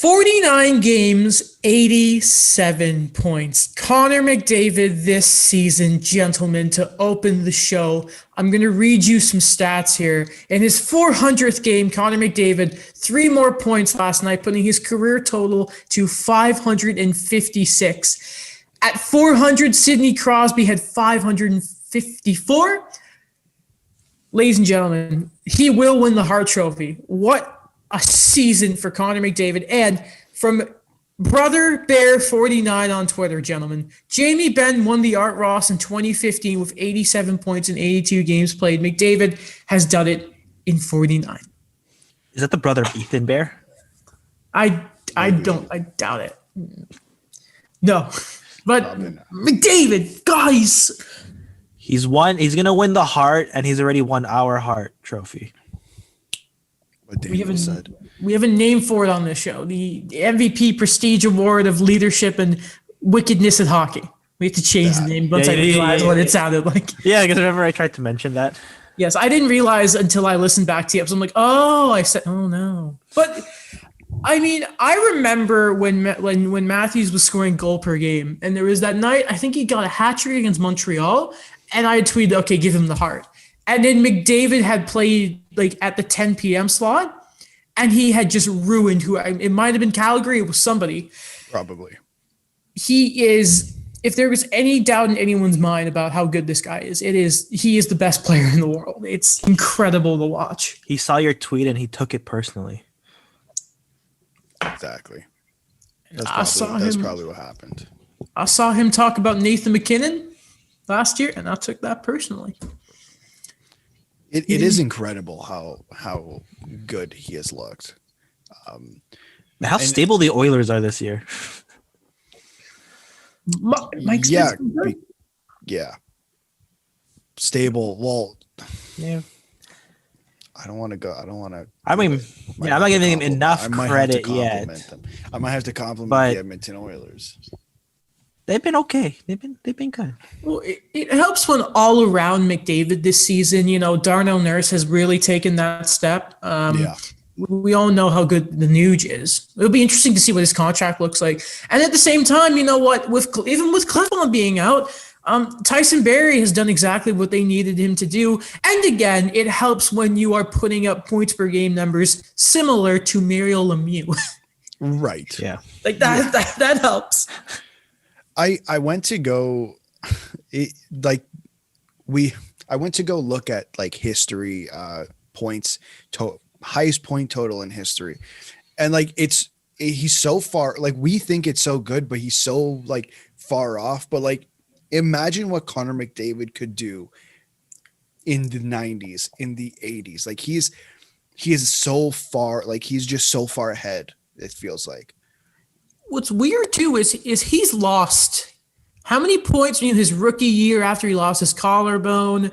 49 games, 87 points. Connor McDavid this season, gentlemen, to open the show. I'm going to read you some stats here. In his 400th game, Connor McDavid, 3 more points last night, putting his career total to 556. At 400, Sidney Crosby had 554. Ladies and gentlemen, he will win the Hart Trophy. What a season for Connor McDavid. And from Brother Bear 49 on Twitter, gentlemen, Jamie Benn won the Art Ross in 2015 with 87 points in 82 games played. McDavid has done it in 49. Is that the brother of Ethan Bear? I doubt it. No. But McDavid, guys. He's going to win the Hart, and he's already won our Hart Trophy. We have a name for it on this show. The MVP Prestige Award of Leadership and Wickedness in Hockey. We have to change the name once I realized what it sounded like. Yeah, because remember I tried to mention that. Yes, I didn't realize until I listened back to the episode. I'm like, I said, oh no. But I mean, I remember when Matthews was scoring goal per game, and there was that night, I think he got a hat trick against Montreal, and I tweeted, okay, give him the Hart. And then McDavid had played like at the 10 p.m. slot, and he had just ruined it might have been Calgary, it was somebody. Probably. He is, if there was any doubt in anyone's mind about how good this guy is, he is the best player in the world. It's incredible to watch. He saw your tweet and he took it personally. Exactly. That's probably what happened. I saw him talk about Nathan McKinnon last year, and I took that personally. It is incredible how good he has looked. How stable the Oilers are this year. Yeah. Stable. Well, yeah. I don't want to. I mean, I'm not giving him enough credit yet. I might have to compliment the Edmonton Oilers. They've been okay. They've been good. Well, it helps when all around McDavid this season, Darnell Nurse has really taken that step. We all know how good the Nuge is. It'll be interesting to see what his contract looks like. And at the same time, you know what? Even with Cleveland being out, Tyson Barrie has done exactly what they needed him to do. And again, it helps when you are putting up points per game numbers similar to Mario Lemieux. Right. Yeah. Like that helps. I went to go I went to go look at like history points highest point total in history, and like he's so far, like we think it's so good, but he's so like far off. But like imagine what Connor McDavid could do in the 90s, in the 80s. Like he is so far, like he's just so far ahead, it feels like. What's weird too is he's lost how many points in his rookie year after he lost his collarbone.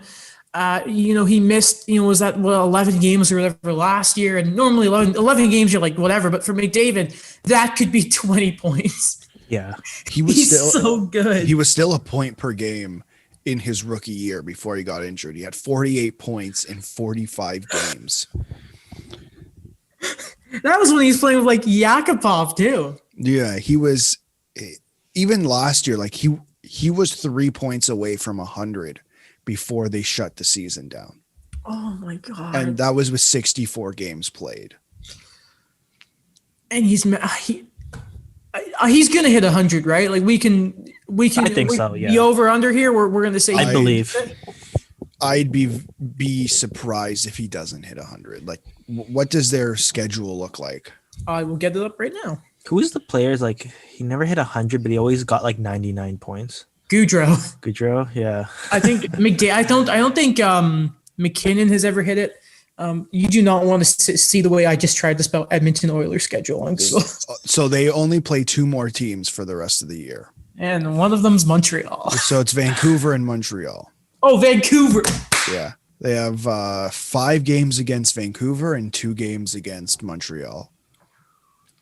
He missed, was that 11 games or whatever last year, and normally 11 games you're like whatever, but for McDavid that could be 20 points. Yeah, he's so good. He was still a point per game in his rookie year before he got injured. He had 48 points in 45 games. That was when he was playing with like Yakupov too. Yeah, he was, even last year, like he was 3 points away from 100 before they shut the season down. Oh my God. And that was with 64 games played. And he's going to hit 100, right? Like we can I think so, yeah. The over under here, we're going to say, I believe. I'd be surprised if he doesn't hit 100. Like what does their schedule look like? I will get it up right now. Who's the players, like he never hit 100, but he always got like 99 points? Goudreau, yeah. I think McDavid. I don't think McKinnon has ever hit it. You do not want to see the way I just tried to spell Edmonton Oilers schedule on Google. So they only play 2 more teams for the rest of the year, and one of them's Montreal. So it's Vancouver and Montreal. Oh, Vancouver. Yeah, they have 5 games against Vancouver and 2 games against Montreal.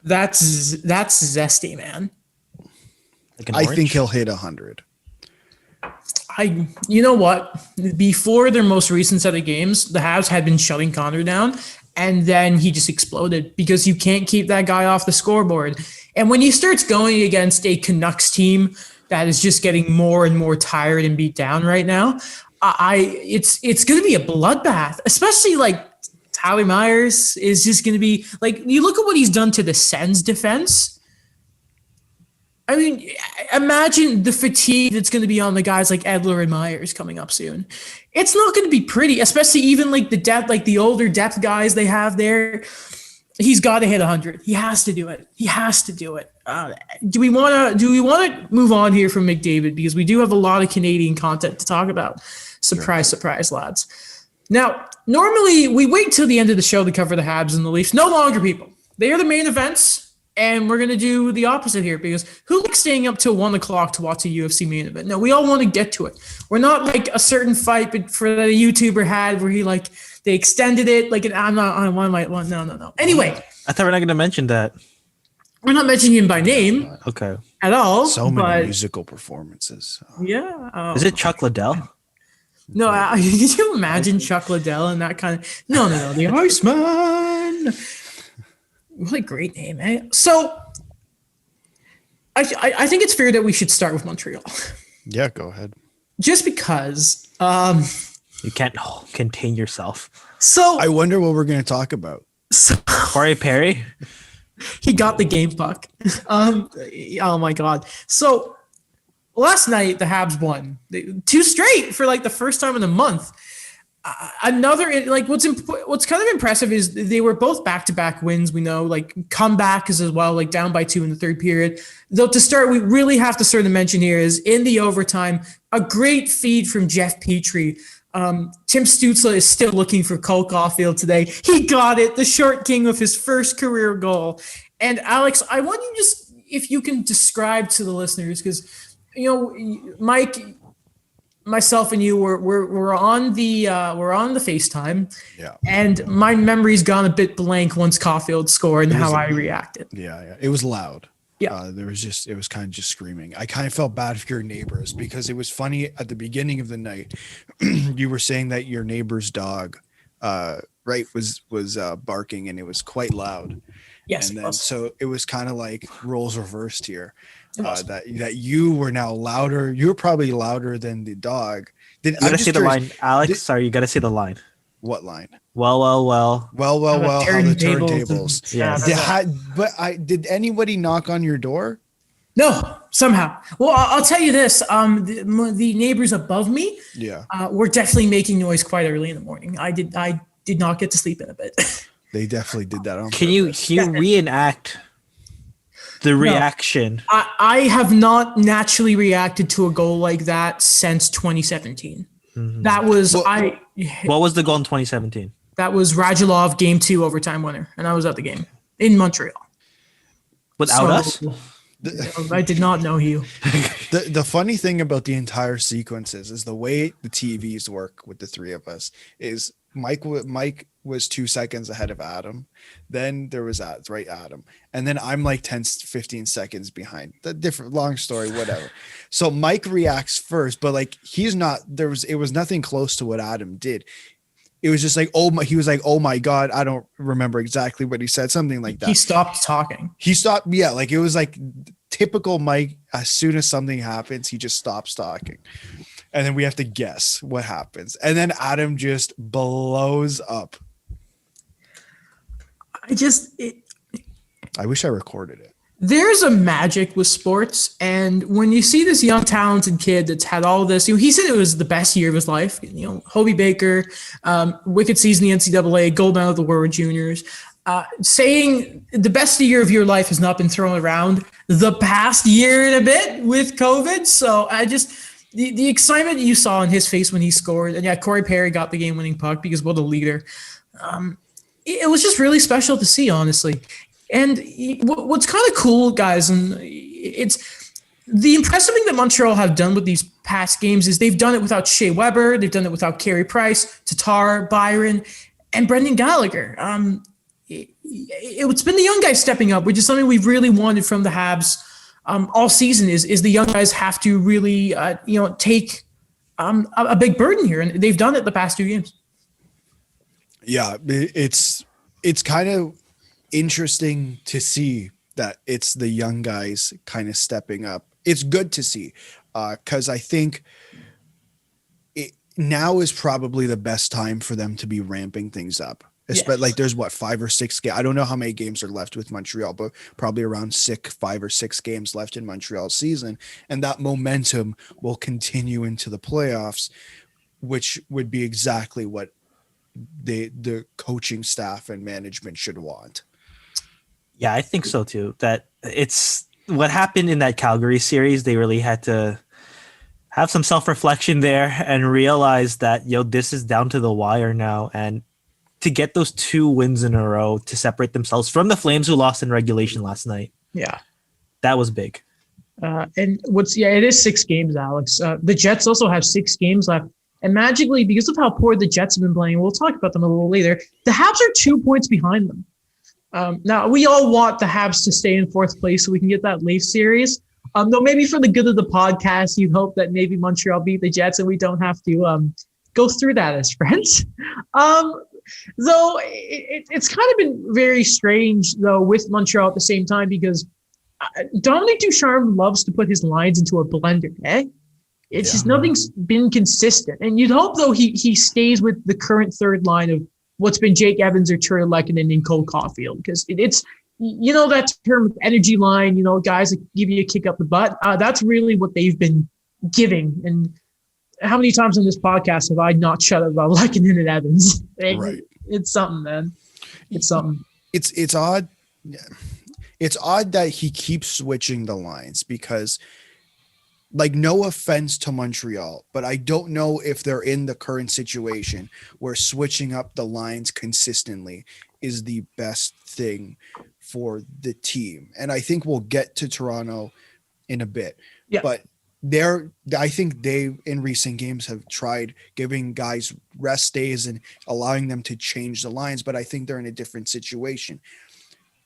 That's zesty, man. Like I think he'll hit 100. You know what? Before their most recent set of games, the Habs had been shutting Connor down, and then he just exploded because you can't keep that guy off the scoreboard. And when he starts going against a Canucks team that is just getting more and more tired and beat down right now, it's going to be a bloodbath, especially like Tyler Myers is just going to be like, you look at what he's done to the Sens defense. I mean, imagine the fatigue that's going to be on the guys like Edler and Myers coming up soon. It's not going to be pretty, especially even like the depth, like the older depth guys they have there. He's got to hit 100. He has to do it. He has to do it. Do we want to move on here from McDavid, because we do have a lot of Canadian content to talk about? Surprise, surprise, lads. Now, normally we wait till the end of the show to cover the Habs and the Leafs. No longer, people. They are the main events. And we're going to do the opposite here, because who likes staying up till 1 o'clock to watch a UFC main event? No, we all want to get to it. We're not like a certain fight but for that a YouTuber had where they extended it like I'm not on one. No. Anyway. I thought we're not going to mention that. We're not mentioning him by name. Okay. At all. So many musical performances. Yeah. Is it Chuck Liddell? No, can you imagine Chuck Liddell and that kind of... No. The Iceman. What a great name, eh? So, I think it's fair that we should start with Montreal. Yeah, go ahead. Just because... you can't contain yourself. So I wonder what we're going to talk about. Corey Perry? He got the game puck. Oh, my God. So, last night, the Habs won. 2 straight for, like, the first time in a month. What's kind of impressive is they were both back-to-back wins. We know, like, comebacks as well, like down by 2 in the third period. Though to start, we really have to sort of mention here is in the overtime, a great feed from Jeff Petrie. Tim Stützle is still looking for Cole Caulfield today. He got it, the short king with his first career goal. And Alex, I want you just, if you can describe to the listeners, because, Mike, myself and you we're on the FaceTime, and my memory's gone a bit blank once Caulfield scored and how I reacted. Yeah, it was loud. Yeah, it was kind of just screaming. I kind of felt bad for your neighbors, because it was funny at the beginning of the night. You were saying that your neighbor's dog, was barking, and it was quite loud. Yes, and then so it was kind of like roles reversed here. That you were now louder. You were probably louder than the dog. You gotta see the line, Alex. Sorry, you gotta see the line. What line? Well. How the turntables. Yeah. Did anybody knock on your door? No, somehow. Well, I'll tell you this. The neighbors above me, were definitely making noise quite early in the morning. I did not get to sleep in a bit. They definitely did that on Can you reenact the reaction? I have not naturally reacted to a goal like that since 2017. Mm-hmm. That was What was the goal in 2017? That was Radulov Game 2 overtime winner, and I was at the game in Montreal. Without us? I did not know you. The funny thing about the entire sequences is the way the TVs work with the three of us is Mike was 2 seconds ahead of Adam. Then there was Adam. And then I'm like 10, 15 seconds behind. The different long story, whatever. So Mike reacts first, but like it was nothing close to what Adam did. It was just like, he was like, oh my God, I don't remember exactly what he said, something like that. He stopped talking. He stopped. Yeah. Like it was like typical Mike. As soon as something happens, he just stops talking. And then we have to guess what happens. And then Adam just blows up. I wish I recorded it. There's a magic with sports. And when you see this young, talented kid that's had all this, he said it was the best year of his life. Hobie Baker, wicked season in the NCAA, gold medal of the World Juniors. Saying the best year of your life has not been thrown around the past year and a bit with COVID. So the excitement you saw in his face when he scored, and Corey Perry got the game-winning puck because what a leader. It was just really special to see, honestly. And what's kind of cool, guys, and it's the impressive thing that Montreal have done with these past games is they've done it without Shea Weber, they've done it without Carey Price, Tatar, Byron, and Brendan Gallagher. It's been the young guys stepping up, which is something we've really wanted from the Habs all season. Is the young guys have to really take a big burden here, and they've done it the past 2 games. Yeah, it's it's kind of interesting to see that it's the young guys kind of stepping up. It's good to see, because I think now is probably the best time for them to be ramping things up. Yes. Like there's 5 or 6 games. I don't know how many games are left with Montreal, but probably around 5 or 6 games left in Montreal's season. And that momentum will continue into the playoffs, which would be exactly what the coaching staff and management should want. Yeah, I think so too. That it's what happened in that Calgary series. They really had to have some self-reflection there and realize that, this is down to the wire now. And to get those 2 wins in a row to separate themselves from the Flames, who lost in regulation last night. Yeah. That was big. And it is 6 games, Alex. The Jets also have 6 games left. And magically, because of how poor the Jets have been playing, we'll talk about them a little later, the Habs are 2 points behind them. Now, we all want the Habs to stay in 4th place so we can get that Leafs series. Though maybe for the good of the podcast, you'd hope that maybe Montreal beat the Jets and we don't have to go through that as friends. Though it's kind of been very strange, though, with Montreal at the same time, because Dominic Ducharme loves to put his lines into a blender, eh? It's just nothing's been consistent. And you'd hope, though, he stays with the current third line of what's been Jake Evans or Turner Lehkonen and Cole Caulfield, because it's, that term energy line, guys that give you a kick up the butt. That's really what they've been giving. And how many times on this podcast have I not shut up about Lehkonen and Evans? Right. It's something, man. It's something. It's odd. It's odd that he keeps switching the lines because, like, no offense to Montreal, but I don't know if they're in the current situation where switching up the lines consistently is the best thing for the team. And I think we'll get to Toronto in a bit. Yeah. But I think they, in recent games, have tried giving guys rest days and allowing them to change the lines, but I think they're in a different situation.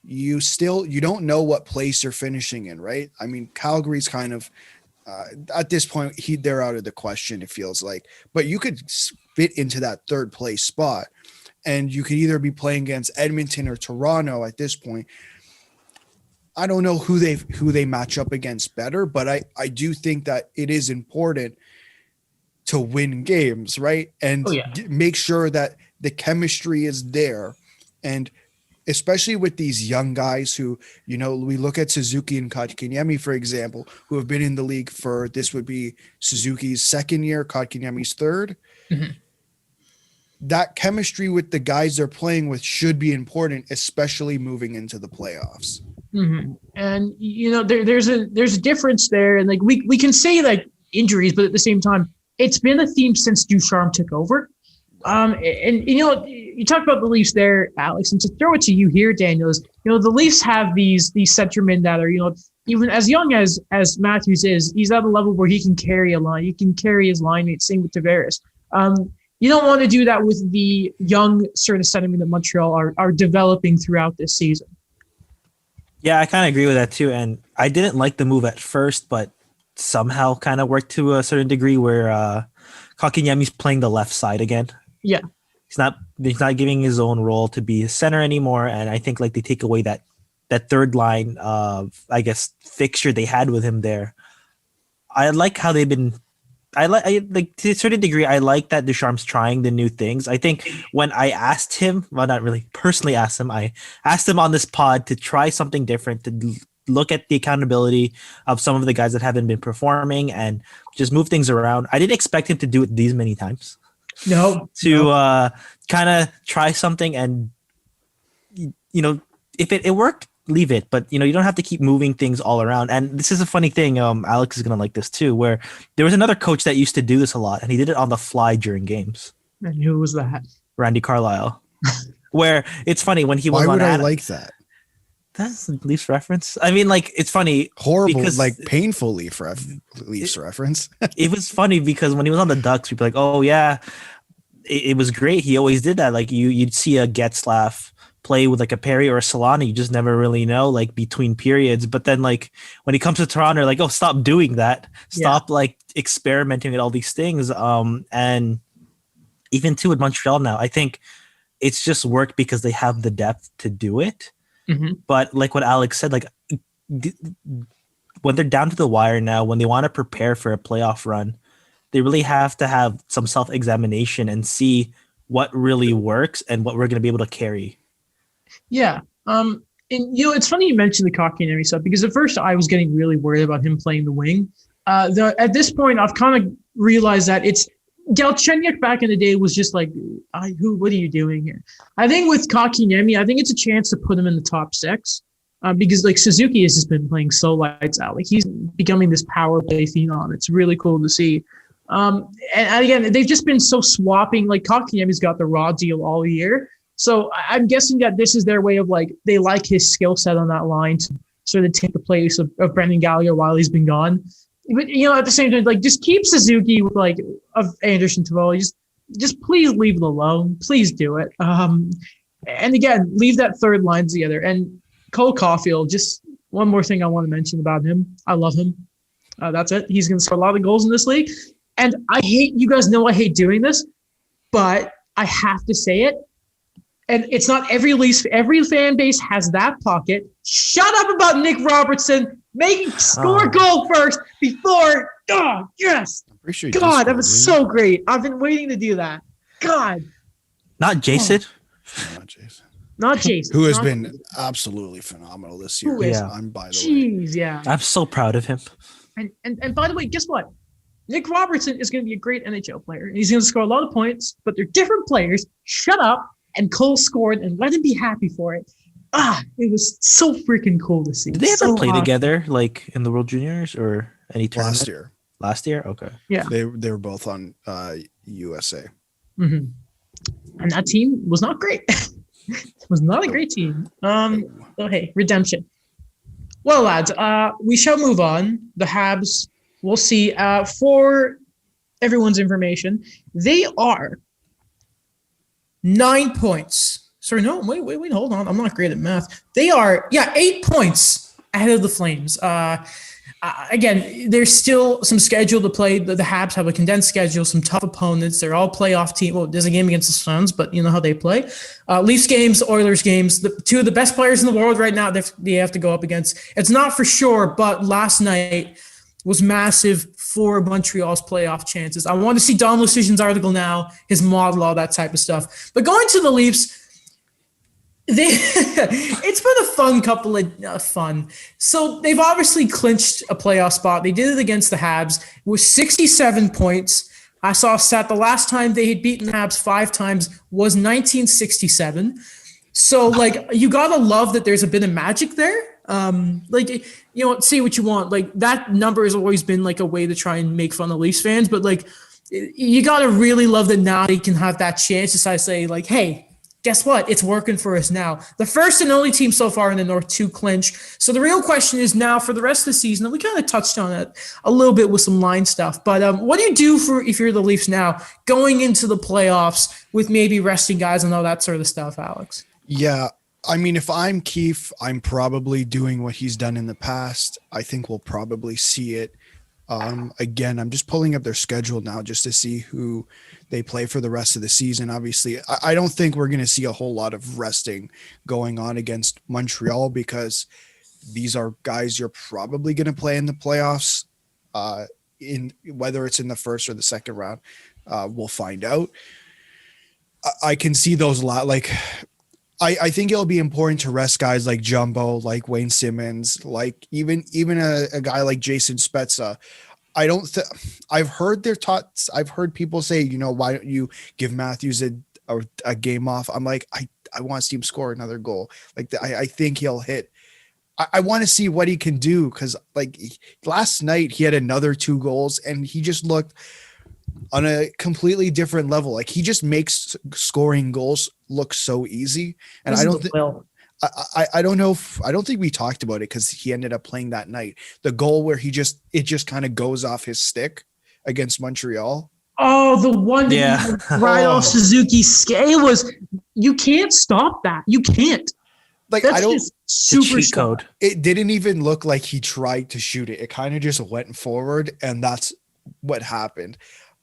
You don't know what place you're finishing in, right? I mean, Calgary's kind of at this point, they're out of the question, it feels like, but you could fit into that 3rd place spot, and you could either be playing against Edmonton or Toronto at this point. I don't know who they match up against better, but I do think that it is important to win games, right? And make sure that the chemistry is there. And especially with these young guys who, we look at Suzuki and Kotkaniemi, for example, who have been in the league for, this would be Suzuki's 2nd year, Kotkaniemi's 3rd. Mm-hmm. That chemistry with the guys they're playing with should be important, especially moving into the playoffs. Mm-hmm. And, there's a difference there. And like, we can say like injuries, but at the same time, it's been a theme since Ducharme took over. You talk about the Leafs there, Alex, and to throw it to you here, Daniel, is, the Leafs have these centermen that are, even as young as Matthews is, he's at a level where he can carry a line. He can carry his line. Same with Tavares. You don't want to do that with the young sort of centermen that Montreal are developing throughout this season. Yeah, I kind of agree with that too. And I didn't like the move at first, but somehow kind of worked to a certain degree where Kotkaniemi's playing the left side again. Yeah. He's not giving his own role to be a center anymore. And I think like they take away that third line of, I guess, fixture they had with him there. I like how they've been, I like to a certain degree, I like that Ducharme's trying the new things. I think when I asked him, well, not really personally asked him, I asked him on this pod to try something different, to look at the accountability of some of the guys that haven't been performing and just move things around. I didn't expect him to do it these many times. No. Kind of try something and, if it worked, leave it. But, you don't have to keep moving things all around. And this is a funny thing. Alex is going to like this too, where there was another coach that used to do this a lot and he did it on the fly during games. And who was that? Randy Carlyle. Where it's funny when he was on. Why would I like that? That's a Leafs reference. I mean, like, it's funny. Horrible, because like painful Leafs reference. It was funny because when he was on the Ducks, we'd be like, oh, yeah, it was great. He always did that. Like, you'd see a Getzlaf play with like a Perry or a Solana. You just never really know, like, between periods. But then, like, when he comes to Toronto, like, oh, stop doing that. Stop, like, experimenting with all these things. And even, too, with Montreal now, I think it's just worked because they have the depth to do it. Mm-hmm. But like what Alex said, like when they're down to the wire now, when they want to prepare for a playoff run, they really have to have some self-examination and see what really works and what we're going to be able to carry. Yeah. And it's funny you mentioned the Kotkaniemi stuff, because at first I was getting really worried about him playing the wing. At this point, I've kind of realized that it's Galchenyuk back in the day was just like, what are you doing here? I think with Kotkaniemi, I think it's a chance to put him in the top 6, because like Suzuki has just been playing so lights out. Like he's becoming this power play phenom. It's really cool to see. And again, they've just been so swapping. Like Kotkaniemi's got the raw deal all year. So I'm guessing that this is their way of like, they like his skill set on that line to sort of take the place of Brendan Gallagher while he's been gone. But, at the same time, like, just keep Suzuki with, like, of Anderson Tivoli. Just please leave it alone. Please do it. And again, leave that third line together. And Cole Caulfield, just one more thing I want to mention about him. I love him. That's it. He's going to score a lot of goals in this league. And you guys know I hate doing this, but I have to say it. And it's not every fan base has that pocket. Shut up about Nick Robertson. Score a goal first before. Oh, yes. I'm pretty sure God, that was so great. I've been waiting to do that. God. Not Jason. No, not Jason. Not Jason. Who has been absolutely phenomenal this year. Who is? I'm by the way. Jeez, yeah. I'm so proud of him. And by the way, guess what? Nick Robertson is going to be a great NHL player. And he's going to score a lot of points, but they're different players. Shut up. And Cole scored, and let him be happy for it. It was so freaking cool to see. Did they ever play together, like in the World Juniors or any tournament? Last year? Okay. Yeah. They were both on USA. Mm-hmm. And that team was not great. It was not a great team. So hey, redemption. Well, lads, we shall move on. The Habs, we'll see. For everyone's information, they are 9 points. Sorry, no, wait, hold on. I'm not great at math. They are, 8 points ahead of the Flames. Again, there's still some schedule to play. The Habs have a condensed schedule, some tough opponents. They're all playoff team. Well, there's a game against the Suns, but you know how they play. Leafs games, Oilers games. The two of the best players in the world right now they have to go up against. It's not for sure, but last night was massive for Montreal's playoff chances. I want to see Dom Lucian's article now, his model, all that type of stuff. But going to the Leafs, it's been a fun couple of fun. So they've obviously clinched a playoff spot. They did it against the Habs with 67 points. I saw a stat the last time they had beaten the Habs 5 times was 1967. So, like, you got to love that there's a bit of magic there. Say what you want. Like, that number has always been, like, a way to try and make fun of Leafs fans. But, like, you got to really love that now they can have that chance to say, like, hey, guess what? It's working for us now. The first and only team so far in the North to clinch. So the real question is now for the rest of the season, and we kind of touched on it a little bit with some line stuff, but what do you do if you're the Leafs now going into the playoffs with maybe resting guys and all that sort of stuff, Alex? Yeah. I mean, if I'm Keefe, I'm probably doing what he's done in the past. I think we'll probably see it. Again, I'm just pulling up their schedule now just to see who they play for the rest of the season. Obviously, I don't think we're going to see a whole lot of resting going on against Montreal because these are guys you're probably going to play in the playoffs. In whether it's in the first or the second round, we'll find out. I can see those I think it'll be important to rest guys like Jumbo, like Wayne Simmonds, like even a guy like Jason Spezza. I've heard I've heard people say, why don't you give Matthews a game off? I'm like, I want to see him score another goal. Like I think he'll hit. I want to see what he can do because like last night he had another 2 goals and he just looked on a completely different level. Like he just makes scoring goals look so easy. And I don't think we talked about it because he ended up playing that night. The goal where it just kind of goes off his stick against Montreal. Oh, the one that right off Suzuki's skate was, you can't stop that. You can't. Like that's just super cheat code. It didn't even look like he tried to shoot it. It kind of just went forward and that's what happened.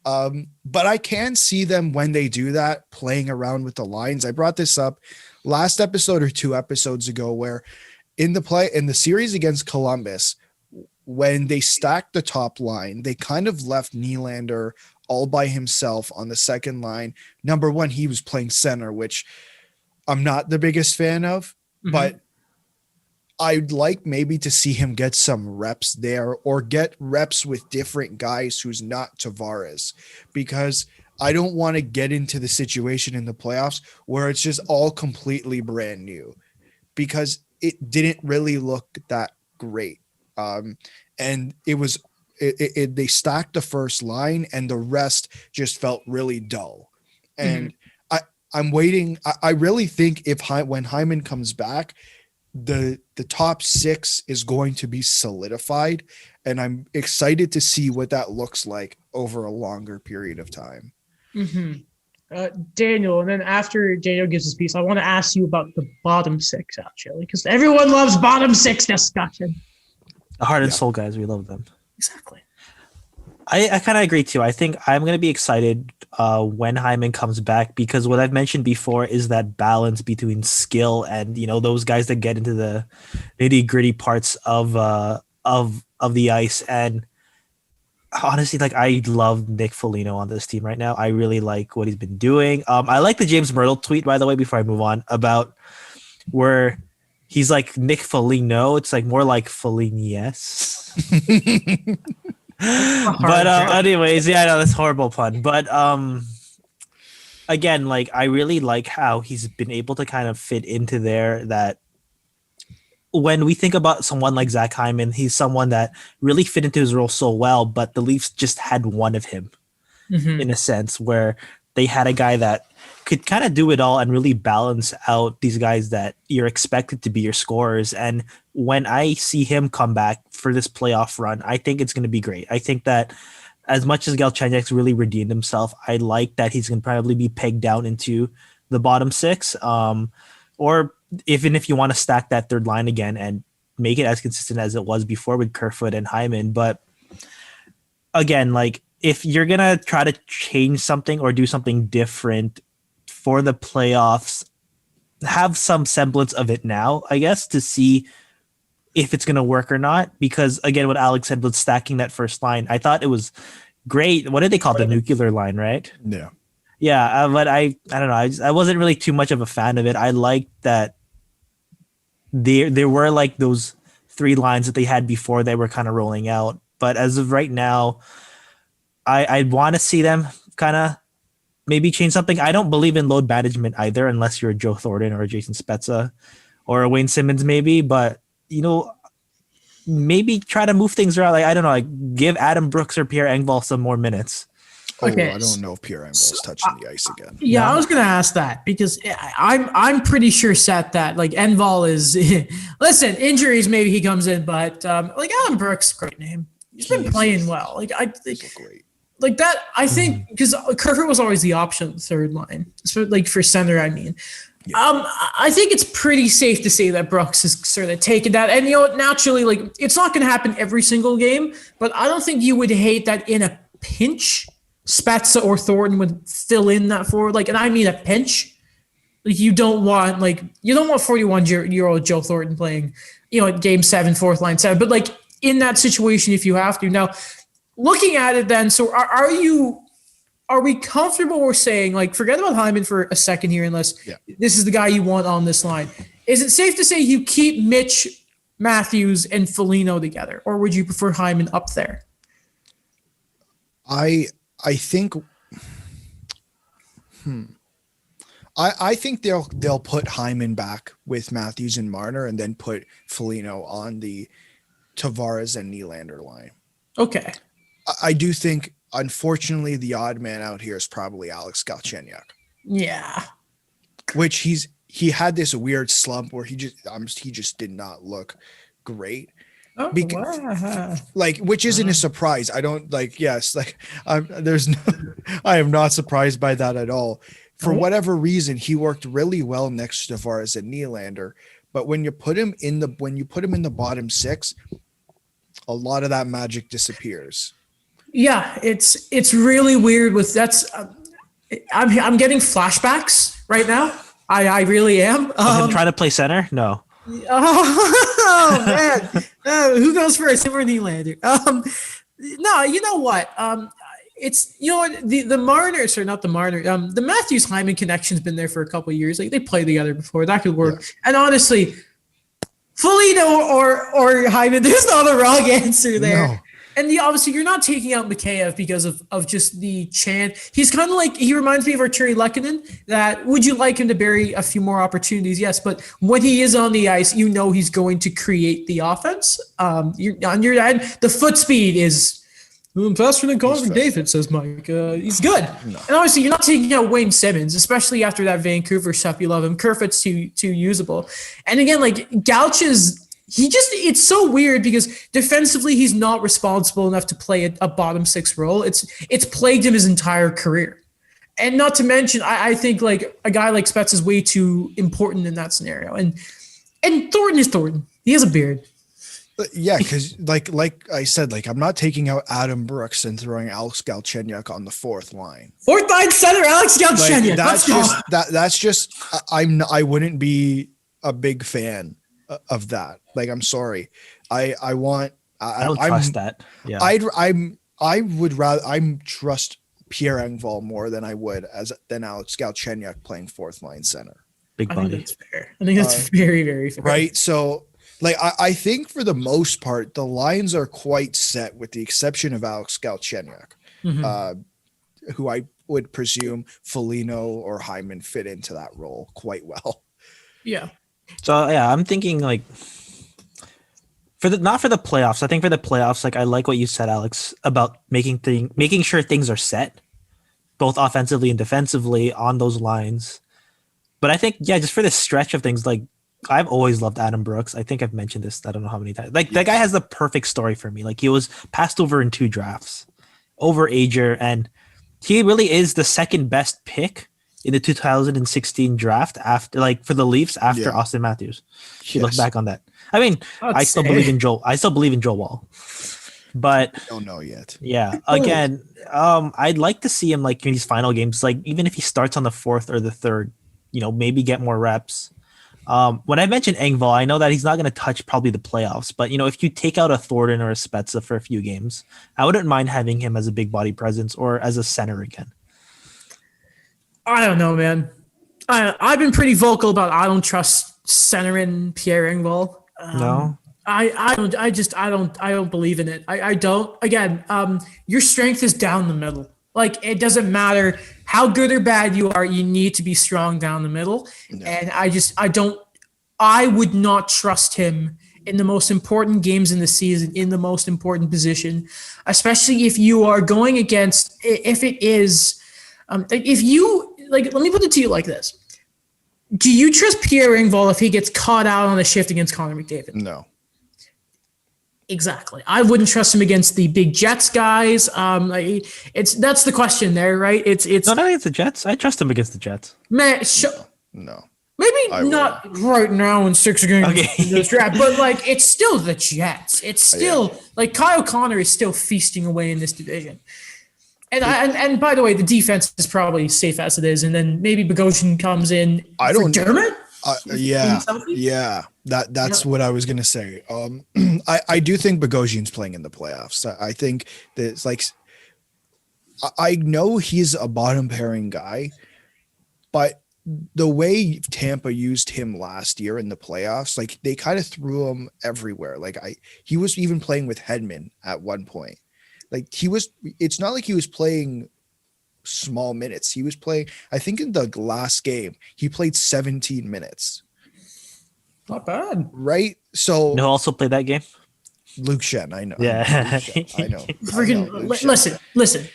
But I can see them when they do that playing around with the lines. I brought this up last episode or 2 episodes ago, where in the series against Columbus, when they stacked the top line, they kind of left Nylander all by himself on the second line. Number one, he was playing center, which I'm not the biggest fan of, but I'd like maybe to see him get some reps there, or get reps with different guys who's not Tavares, because I don't want to get into the situation in the playoffs where it's just all completely brand new, because it didn't really look that great. And they stacked the first line and the rest just felt really dull. And I'm waiting. I really think when Hyman comes back, the top 6 is going to be solidified, and I'm excited to see what that looks like over a longer period of time. Daniel, and then after Daniel gives his piece, I want to ask you about the bottom 6, actually, because everyone loves bottom 6 discussion. The heart and soul guys, we love them. Exactly. I kind of agree too. I think I'm going to be excited when Hyman comes back, because what I've mentioned before is that balance between skill and, those guys that get into the nitty gritty parts of the ice. And honestly, I love Nick Foligno on this team right now. I really like what he's been doing. I like the James Myrtle tweet, by the way, before I move on, about where he's like Nick Foligno. It's more like Folignes. But anyways, yeah, I know that's a horrible pun. But again, I really like how he's been able to kind of fit into there. That when we think about someone like Zach Hyman, he's someone that really fit into his role so well, but the Leafs just had one of him in a sense, where they had a guy that could kind of do it all and really balance out these guys that you're expected to be your scorers. And when I see him come back for this playoff run, I think it's going to be great. I think that as much as Galchenyuk's really redeemed himself, I like that he's going to probably be pegged down into the bottom 6. Or even if you want to stack that third line again and make it as consistent as it was before with Kerfoot and Hyman. But again, if you're going to try to change something or do something different for the playoffs, have some semblance of it now, I guess, to see if it's going to work or not. Because again, what Alex said with stacking that first line, I thought it was great. What did they call it? The nuclear line, right? Yeah. Yeah. But I don't know. I wasn't really too much of a fan of it. I liked that there were those 3 lines that they had before they were kind of rolling out. But as of right now, I want to see them kind of maybe change something. I don't believe in load management either, unless you're a Joe Thornton or a Jason Spezza or a Wayne Simmonds maybe. But, maybe try to move things around. I don't know, give Adam Brooks or Pierre Engvall some more minutes. Okay. I don't know if Pierre Engvall's touching the ice again. Yeah, no? I was going to ask that, because I'm pretty sure set that Engvall is listen, injuries, maybe he comes in, but Adam Brooks, great name. He's been playing well. I think great. That, I think, because Kerfoot was always the option, third line. So for center, I mean. Yeah. I think it's pretty safe to say that Brooks has sort of taken that. And, naturally, it's not going to happen every single game, but I don't think you would hate that in a pinch, Spezza or Thornton would fill in that forward. And I mean a pinch. You don't want 41-year-old Joe Thornton playing, game 7, fourth line 7. But, in that situation, if you have to. Now, looking at it then, so are we comfortable with saying, forget about Hyman for a second here, unless this is the guy you want on this line. Is it safe to say you keep Mitch, Matthews, and Foligno together, or would you prefer Hyman up there? I think I think they'll put Hyman back with Matthews and Marner, and then put Foligno on the Tavares and Nylander line. Okay. I do think, unfortunately, the odd man out here is probably Alex Galchenyuk. Yeah. Which he had this weird slump where he just did not look great. Oh, wow. Which isn't a surprise. I don't I am not surprised by that at all. For whatever reason, he worked really well next to Tavares and Nylander, but when you put him in the bottom 6, a lot of that magic disappears. Yeah, it's really weird with that's. I'm getting flashbacks right now. I really am. Of him trying to play center? No. Oh man, who goes first, him or Nylander? No, you know what? It's you know what the Mariners or not the Mariners. The Matthews Hyman connection's been there for a couple of years. Like they played together before. That could work. Yeah. And honestly, Foligno or Hyman, there's not a wrong answer there. No. And obviously, you're not taking out Mikheyev because of just the chant. He's kind of like, he reminds me of Arturi Lehkonen, that would you like him to bury a few more opportunities? Yes, but when he is on the ice, you know he's going to create the offense. You're on your end. The foot speed is faster than Connor McDavid, says Mike. He's good. No. And obviously, you're not taking out Wayne Simmonds, especially after that Vancouver stuff. You love him. Kerfoot's too usable. And again, like Gauch is... it's so weird because defensively he's not responsible enough to play a bottom six role. It's plagued him his entire career. And not to mention, I think like a guy like Spets is way too important in that scenario. And Thornton is Thornton. He has a beard. Yeah, because like I said, like I'm not taking out Adam Brooks and throwing Alex Galchenyuk on the fourth line. Fourth line center, Alex Galchenyuk. Like, that's just I wouldn't be a big fan of that. Like, I'm sorry. I don't trust that. Yeah. I would rather trust Pierre Engvall more than I would than Alex Galchenyuk playing fourth line center. Big body. I think that's fair. I think that's very, very fair. Right. So like I think for the most part the lines are quite set with the exception of Alex Galchenyuk, who I would presume Foligno or Hyman fit into that role quite well. Yeah. So yeah, I'm thinking like not for the playoffs. I think for the playoffs, like I like what you said, Alex, about making sure things are set, both offensively and defensively on those lines. But I think just for the stretch of things, like I've always loved Adam Brooks. I think I've mentioned this. I don't know how many times. Like that guy has the perfect story for me. Like he was passed over in 2 drafts, over ager, and he really is the second best pick in the 2016 draft after, like, for the Leafs after Austin Matthews. You look back on that. I mean, I still believe in Joe Wall, but I don't know yet. Yeah. Again, I'd like to see him like in these final games, like even if he starts on the 4th or the 3rd, maybe get more reps. When I mentioned Engvall, I know that he's not going to touch probably the playoffs, but if you take out a Thornton or a Spezza for a few games, I wouldn't mind having him as a big body presence or as a center again. I don't know, man. I've been pretty vocal about I don't trust centering Pierre Engvall. No, I don't believe in it. I don't. Again, your strength is down the middle. Like it doesn't matter how good or bad you are. You need to be strong down the middle. No. And I would not trust him in the most important games in the season, in the most important position, especially if you are going against. If it is, if you. Like, let me put it to you like this. Do you trust Pierre Engvall if he gets caught out on a shift against Connor McDavid? No. Exactly. I wouldn't trust him against the big Jets guys. That's the question there, right? It's not against the Jets. I trust him against the Jets. Man, no. Maybe not right now in 6 games in this draft, but like it's still the Jets. It's still like Kyle Connor is still feasting away in this division. And by the way, the defense is probably safe as it is, and then maybe Bogosian comes in. Dermott. That's what I was gonna say. I do think Bogosian's playing in the playoffs. I think that it's like I know he's a bottom pairing guy, but the way Tampa used him last year in the playoffs, like they kind of threw him everywhere. Like he was even playing with Hedman at one point. Like it's not like he was playing small minutes. He was playing, I think in the last game, he played 17 minutes. Not bad. Right? So. Who also played that game? Luke Shen, I know. Yeah. I know. Listen.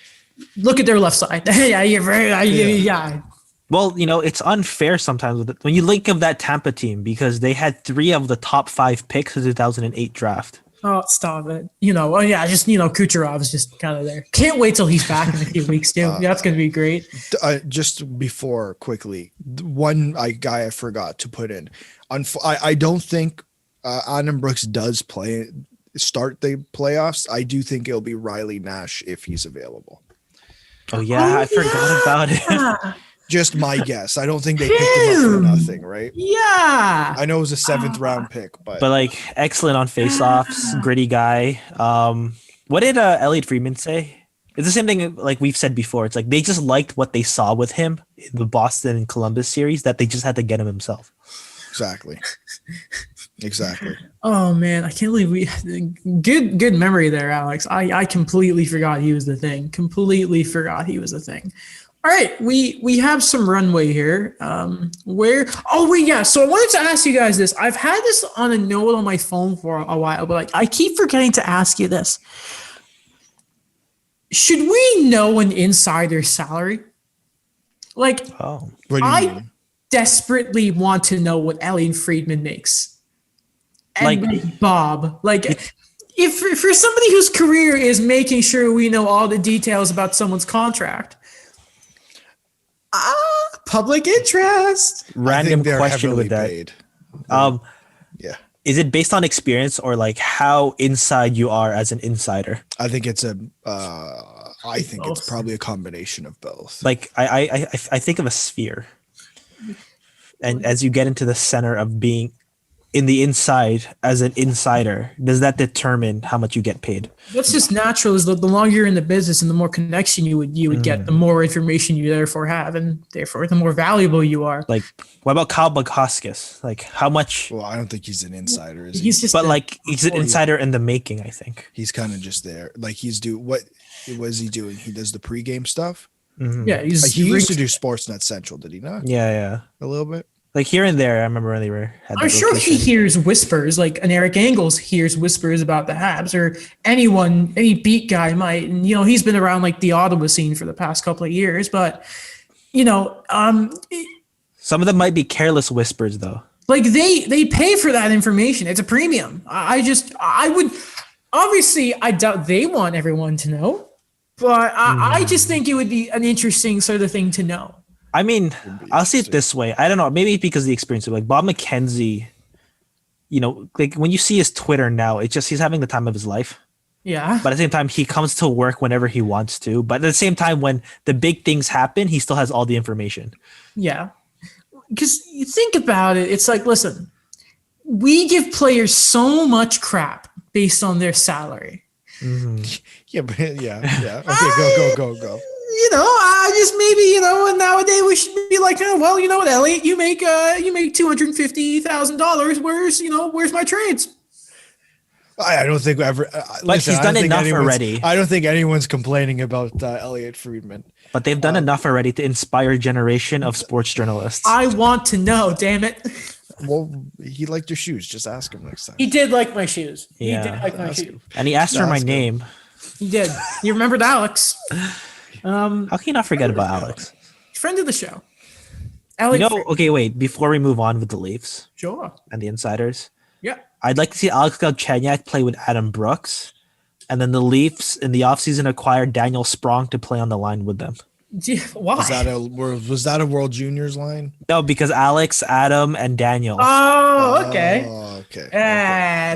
Look at their left side. Yeah. Well, it's unfair sometimes when you think of that Tampa team because they had 3 of the top 5 picks of the 2008 draft. Oh, stop it. Kucherov is just kind of there. Can't wait till he's back in a few weeks, too. That's going to be great. Just before, quickly, one guy I forgot to put in. I don't think Adam Brooks does play start the playoffs, I do think it'll be Riley Nash if he's available. Oh yeah, I forgot about it. Just my guess. I don't think they picked him up for nothing, right? Yeah. I know it was a 7th round pick, but like excellent on faceoffs, gritty guy. What did Elliot Friedman say? It's the same thing like we've said before. It's like they just liked what they saw with him in the Boston and Columbus series that they just had to get him himself. Exactly. Oh man, I can't believe we good memory there, Alex. I completely forgot he was the thing. All right, we have some runway here. So I wanted to ask you guys this. I've had this on a note on my phone for a while, but like I keep forgetting to ask you this. Should we know an insider's salary? Like, Oh, what do you mean? desperately want to know what Elliot Friedman makes. And Like- Bob, like if for somebody whose career is making sure we know all the details about someone's contract, public interest. I random think they're question heavily with that. paid. Yeah. Is it based on experience or like how inside you are as an insider? I think it's probably a combination of both. Like I think of a sphere, and as you get into the center of being in the inside as an insider, does that determine how much you get paid? That's just natural. Is the longer you're in the business and the more connection you would get, the more information you therefore have, and therefore the more valuable you are. Like, what about Kyle Bukauskas? Like, how much? Well, I don't think he's an insider, is he? He's just But like, he's an insider in the making, I think. He's kind of just there. Like what is he doing? He does the pregame stuff. yeah. Like he used to do Sportsnet Central, did he not? Yeah. A little bit. Like here and there, I remember when they were. I'm sure he hears whispers, like an Eric Engels hears whispers about the Habs, or any beat guy might. And he's been around like the Ottawa scene for the past couple of years, but some of them might be careless whispers, though. like they pay for that information. It's a premium. I would obviously I doubt they want everyone to know, but I just think it would be an interesting sort of thing to know. I mean, I'll say it this way. I don't know. Maybe because of the experience of like Bob McKenzie, like when you see his Twitter now, it's just he's having the time of his life. Yeah. But at the same time, he comes to work whenever he wants to. But at the same time, when the big things happen, he still has all the information. Yeah. Because you think about it, it's like, listen, we give players so much crap based on their salary. Yeah, but yeah. Okay, go. I just maybe, nowadays we should be like, well, you know what, Elliot, you make $250,000. Where's my trades? I don't think ever. He's done enough already. I don't think anyone's complaining about Elliot Friedman. But they've done enough already to inspire a generation of sports journalists. I want to know, damn it. Well, he liked your shoes. Just ask him next time. He did like my shoes. Yeah. He did like my shoes. And he asked for my name. He did. You remembered Alex. How can you not forget about Alex? Friend of the show. Alex. Okay, wait. Before we move on with the Leafs Sure. and the insiders, Yeah. I'd like to see Alex Galchenyuk play with Adam Brooks, and then the Leafs in the offseason acquired Daniel Sprong to play on the line with them. Why? Was that a World Juniors line? No, because Alex, Adam, and Daniel. Oh, okay. Okay.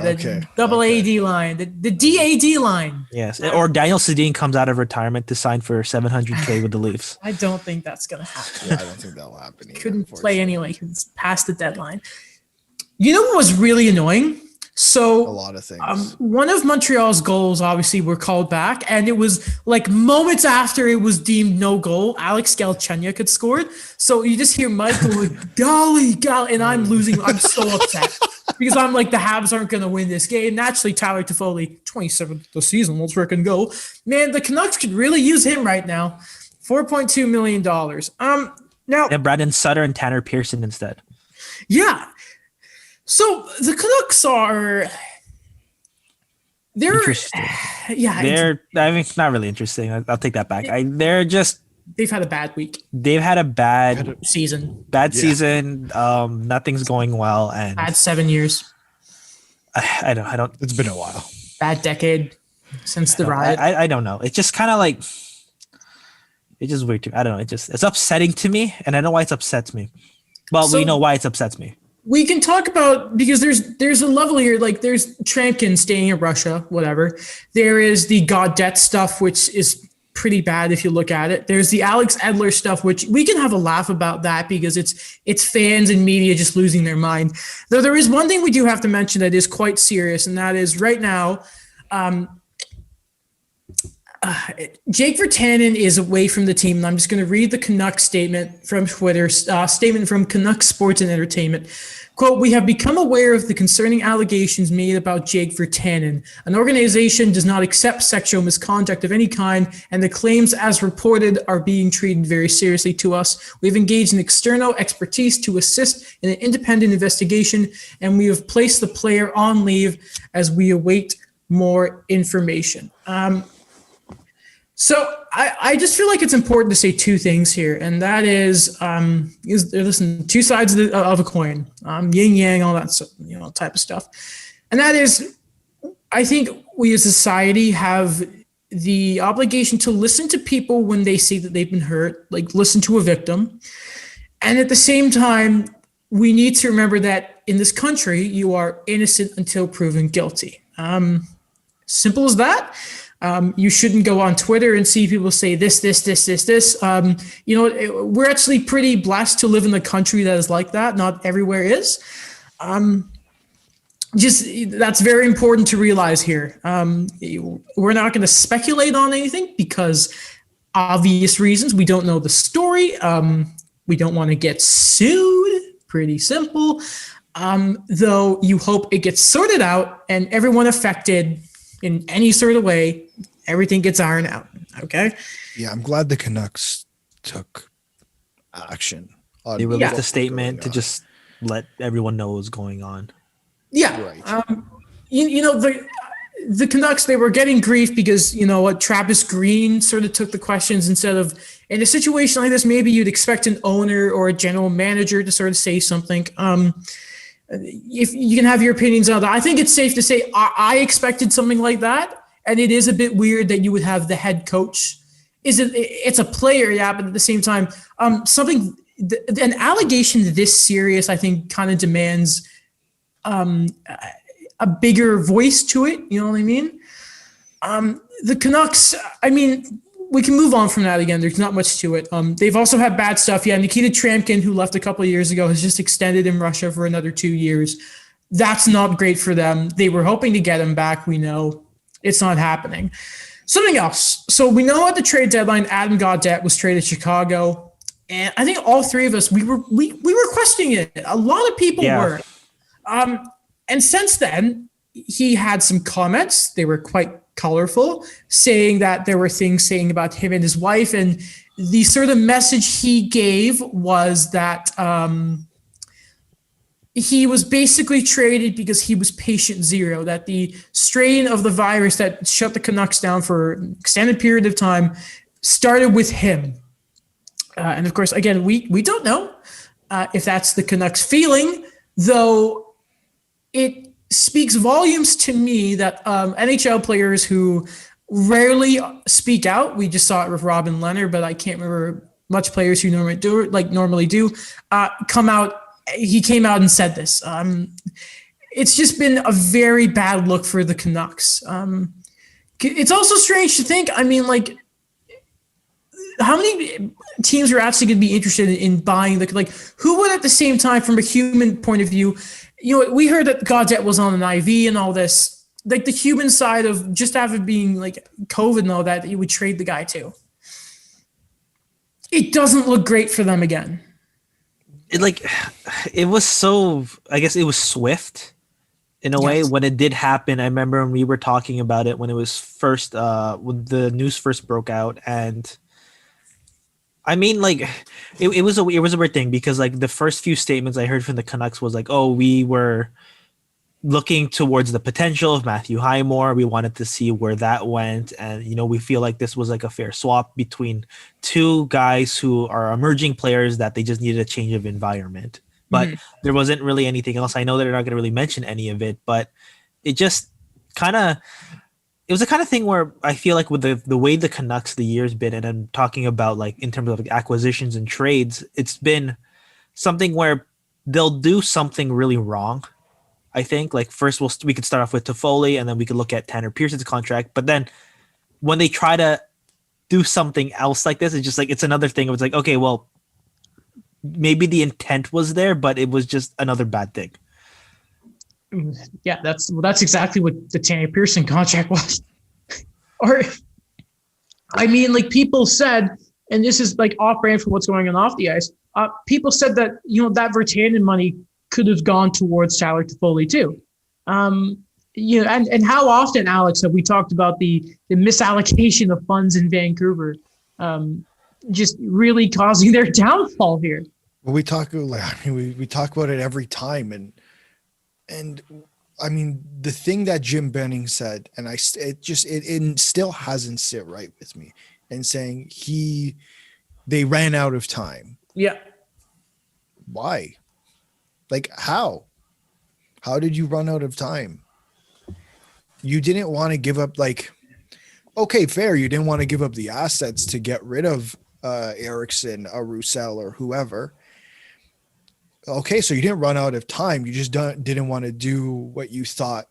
The double AD line, the DAD line. Yes, or Daniel Sedin comes out of retirement to sign for $700K with the Leafs. I don't think that's gonna happen. Yeah, I don't think that'll happen. Couldn't play anyway because it's past the deadline. You know what was really annoying? So a lot of things. One of Montreal's goals obviously were called back, and it was like moments after it was deemed no goal. Alex Galchenyuk had scored, so you just hear Michael like, golly, and I'm losing. I'm so upset because I'm like, the Habs aren't going to win this game. Naturally, Tyler Toffoli, 27th of the season, let's freaking go. Man, the Canucks could really use him right now. $4.2 million. Now, Yeah, Brandon Sutter and Tanner Pearson instead. yeah. So the Canucks they're Interesting. Yeah, Not really interesting. I'll take that back. they've had a bad week. They've had a bad Season. season. Nothing's going well, and Bad 7 years. I don't. It's been a while. Bad decade since the riot. I don't know. It's just kind of like it's just weird to me. I don't know. It's upsetting to me, and I know why it upsets me. Well, we know why it upsets me. we can talk about, because there's a level here, like there's Tramkin staying in Russia, whatever. There is the Gaudette stuff, which is pretty bad if you look at it. There's the Alex Edler stuff, which we can have a laugh about that because it's fans and media just losing their mind. Though there is one thing we do have to mention that is quite serious, and that is right now, Jake Virtanen is away from the team, and I'm just going to read the Canucks statement from Twitter, statement from Canucks Sports and Entertainment. Quote, "We have become aware of the concerning allegations made about Jake Virtanen. An organization does not accept sexual misconduct of any kind, and the claims as reported are being treated very seriously to us. We've engaged in external expertise to assist in an independent investigation, and we have placed the player on leave as we await more information." So I just feel like it's important to say two things here, and that is listen, two sides of a coin, yin yang, all that type of stuff, and that is, I think we as a society have the obligation to listen to people when they say that they've been hurt, like listen to a victim, and at the same time, we need to remember that in this country, you are innocent until proven guilty. Simple as that. You shouldn't go on Twitter and see people say this. We're actually pretty blessed to live in a country that is like that. Not everywhere is. That's very important to realize here. We're not going to speculate on anything because obvious reasons. We don't know the story. We don't want to get sued. Pretty simple. Though you hope it gets sorted out and everyone affected in any sort of way, everything gets ironed out. Okay. Yeah, I'm glad the Canucks took action. They released a statement to just let everyone know what's going on. Yeah. Right. The Canucks, they were getting grief because, Travis Green sort of took the questions instead of, in a situation like this, maybe you'd expect an owner or a general manager to sort of say something. If you can have your opinions on that, I think it's safe to say I expected something like that, and it is a bit weird that you would have the head coach. It's a player, yeah, but at the same time, an allegation this serious, I think, kind of demands a bigger voice to it. You know what I mean? The Canucks, we can move on from that again. There's not much to it. They've also had bad stuff. Yeah, Nikita Tramkin, who left a couple of years ago, has just extended in Russia for another 2 years. That's not great for them. They were hoping to get him back. We know it's not happening. Something else. So we know at the trade deadline, Adam Gaudette was traded to Chicago, and I think all three of us we were questioning it. A lot of people were. And since then, he had some comments. They were quite colorful, saying that there were things saying about him and his wife, and the sort of message he gave was that he was basically traded because he was patient zero, that the strain of the virus that shut the Canucks down for an extended period of time started with him. And of course, again, we don't know if that's the Canucks feeling, though it speaks volumes to me that NHL players who rarely speak out, we just saw it with Robin Leonard, but I can't remember much players who normally do, come out. He came out and said this. It's just been a very bad look for the Canucks. It's also strange to think, how many teams are actually going to be interested in buying who would at the same time, from a human point of view, we heard that Gaudette was on an IV and all this, like the human side of just having being like COVID and all that, you would trade the guy too. It doesn't look great for them again. It was so, I guess it was swift in a way when it did happen. I remember when we were talking about it when it was first, when the news first broke out, and it was a weird thing because the first few statements I heard from the Canucks was we were looking towards the potential of Matthew Highmore. We wanted to see where that went, and we feel like this was a fair swap between two guys who are emerging players that they just needed a change of environment. But there wasn't really anything else. I know that they're not going to really mention any of it, but it just it was the kind of thing where I feel like with the way the Canucks the year's been, and I'm talking about in terms of acquisitions and trades, it's been something where they'll do something really wrong. I think like first we could start off with Toffoli, and then we could look at Tanner Pearson's contract. But then when they try to do something else like this, it's just like it's another thing. It was like, okay, well, maybe the intent was there, but it was just another bad thing. Yeah, that's exactly what the Tanner Pearson contract was. Or, I mean, like people said, and this is like off brand from what's going on off the ice. People said that that Virtanen money could have gone towards Tyler Toffoli too. And how often, Alex, have we talked about the misallocation of funds in Vancouver, just really causing their downfall here? Well, we talk about it every time, and I mean the thing that Jim Benning said, and it still hasn't sit right with me, and saying they ran out of time. Yeah. Why? Like how? How did you run out of time? You didn't want to give up, like, okay, fair. You didn't want to give up the assets to get rid of Eriksson, Roussel, or whoever. Okay, so you didn't run out of time. You just didn't want to do what you thought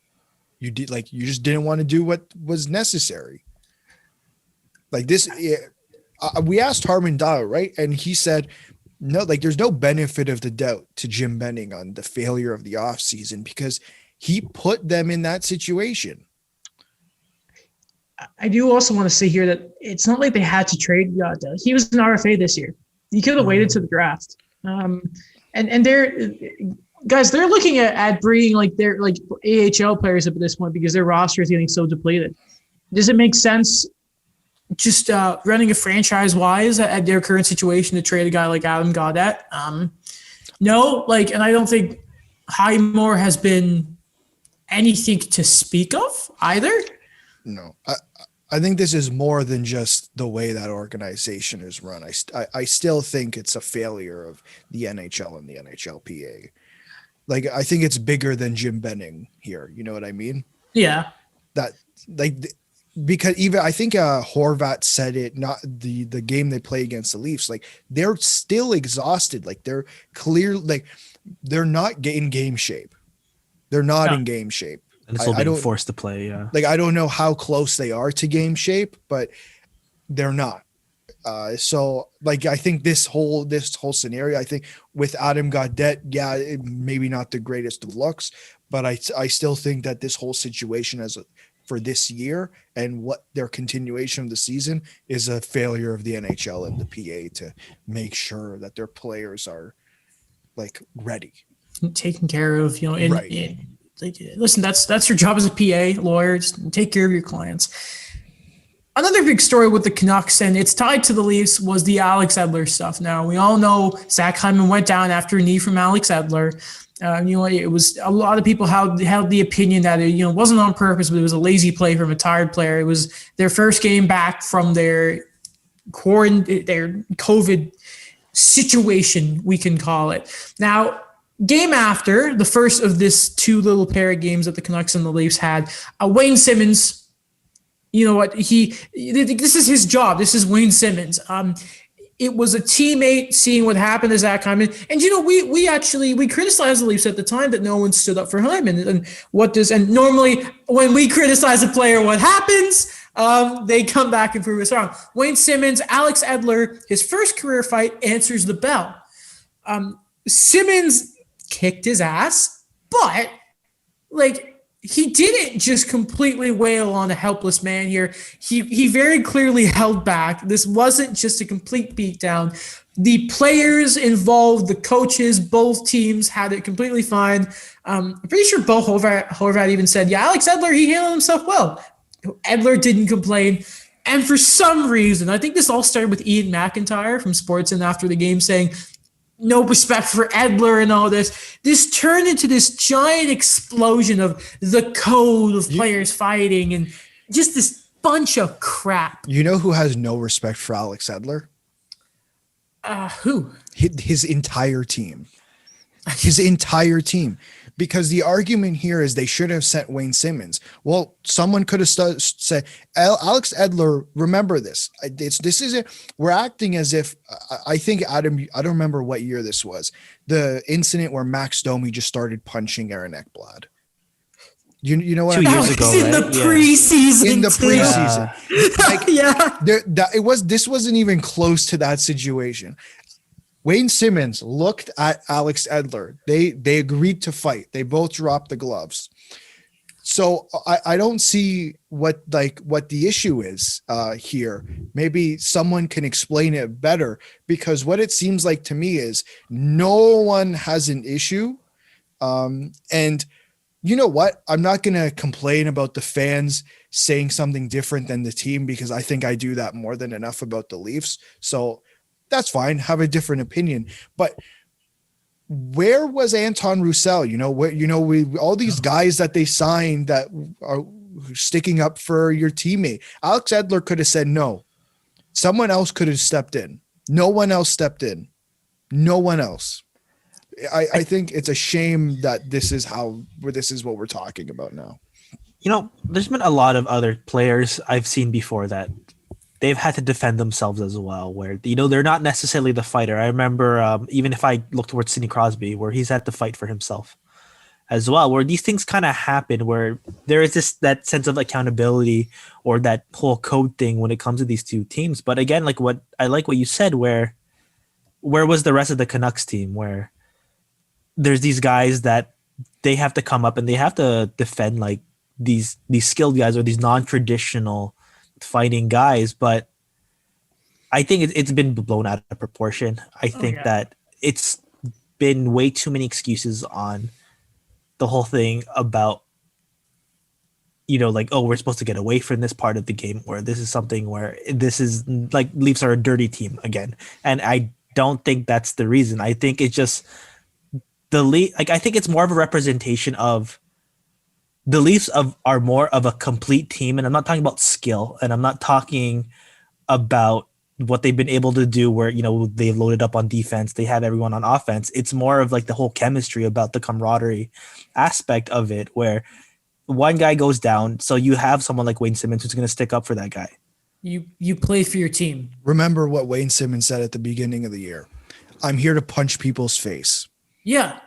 you did. Like, you just didn't want to do what was necessary. Like this, we asked Harman Dao, right? And he said, no, like there's no benefit of the doubt to Jim Benning on the failure of the offseason because he put them in that situation. I do also want to say here that it's not like they had to trade Yada. He was an RFA this year. He could have waited to the draft. And they're looking at bringing like their like AHL players up at this point because their roster is getting so depleted. Does it make sense just running a franchise-wise at their current situation to trade a guy like Adam Gaudette? No, like, and I don't think Highmore has been anything to speak of either. No, I think this is more than just the way that organization is run. I still think it's a failure of the NHL and the NHLPA. Like, I think it's bigger than Jim Benning here. You know what I mean? Yeah. That, like, because even I think Horvat said it, not the game they play against the Leafs, like they're still exhausted. Like they're clear, like they're not in game shape. They're not in game shape. And still being forced to play. Yeah. Like, I don't know how close they are to game shape, but they're not. So like, I think this whole scenario, I think with Adam Gaudette, maybe not the greatest of looks, but I still think that this whole situation for this year and what their continuation of the season is a failure of the NHL and the PA to make sure that their players are like ready, taken care of, right. Like, listen, that's your job as a PA lawyer. Just take care of your clients. Another big story with the Canucks, and it's tied to the Leafs, was the Alex Edler stuff. Now, we all know Zach Hyman went down after a knee from Alex Edler. It was a lot of people held the opinion that it wasn't on purpose, but it was a lazy play from a tired player. It was their first game back from their COVID situation, we can call it. Now, game after the first of this two little pair of games that the Canucks and the Leafs had, Wayne Simmonds. You know what? This is his job. This is Wayne Simmonds. It was a teammate seeing what happened to Zach Hyman. And, we criticized the Leafs at the time that no one stood up for Hyman. And normally when we criticize a player, what happens? They come back and prove us wrong. Wayne Simmonds, Alex Edler, his first career fight, answers the bell. Simmonds kicked his ass, but he didn't just completely wail on a helpless man here. He very clearly held back. This wasn't just a complete beatdown. The players involved, the coaches, both teams had it completely fine. I'm pretty sure Bo Horvat even said, Alex Edler, he handled himself well. Edler didn't complain. And for some reason, I think this all started with Ian McIntyre from Sportsnet after the game saying, no respect for Edler and all this. This turned into this giant explosion of the code of players fighting and just this bunch of crap. You know who has no respect for Alex Edler? Who? His entire team. His entire team. Because the argument here is they should have sent Wayne Simmonds. Well, someone could have say Alex Edler. Remember this. We're acting as if I think Adam. I don't remember what year this was. The incident where Max Domi just started punching Aaron Ekblad. You know what? 2 years ago, in right? the preseason. In the preseason, Yeah. This wasn't even close to that situation. Wayne Simmonds looked at Alex Edler. They agreed to fight. They both dropped the gloves. So I don't see what the issue is here. Maybe someone can explain it better, because what it seems like to me is no one has an issue. And you know what? I'm not going to complain about the fans saying something different than the team, because I think I do that more than enough about the Leafs. So that's fine. Have a different opinion. But where was Anton Roussel? All these guys that they signed that are sticking up for your teammate. Alex Edler could have said no. Someone else could have stepped in. No one else stepped in. No one else. I think it's a shame that this is what we're talking about now. There's been a lot of other players I've seen before that they've had to defend themselves as well, where, they're not necessarily the fighter. I remember even if I look towards Sidney Crosby, where he's had to fight for himself as well, where these things kind of happen, where there is that sense of accountability or that whole code thing when it comes to these two teams. But again, what you said, where was the rest of the Canucks team, where there's these guys that they have to come up and they have to defend these skilled guys or these non-traditional fighting guys. But I think it's been blown out of proportion. I think that it's been way too many excuses on the whole thing about, we're supposed to get away from this part of the game, or this is something where this is Leafs are a dirty team again. And I don't think that's the reason. I think it's just I think it's more of a representation of the Leafs are more of a complete team. And I'm not talking about skill, and I'm not talking about what they've been able to do where, they've loaded up on defense, they have everyone on offense. It's more of the whole chemistry about the camaraderie aspect of it, where one guy goes down, so you have someone like Wayne Simmonds who's going to stick up for that guy. You play for your team. Remember what Wayne Simmonds said at the beginning of the year. I'm here to punch people's face. Yeah.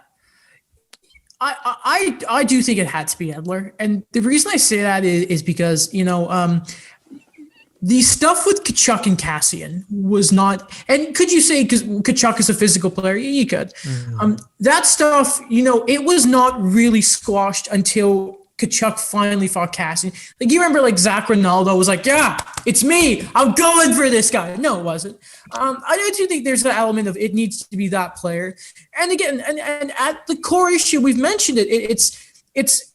I do think it had to be Edler. And the reason I say that is because, the stuff with Tkachuk and Cassian was not, and could you say because Tkachuk is a physical player? You could. Mm-hmm. That stuff, it was not really squashed until Tkachuk finally fought Cassian. You remember Zach Ronaldo was yeah, it's me. I'm going for this guy. No, it wasn't. I do think there's an element of it needs to be that player. And again, and at the core issue, we've mentioned it. It's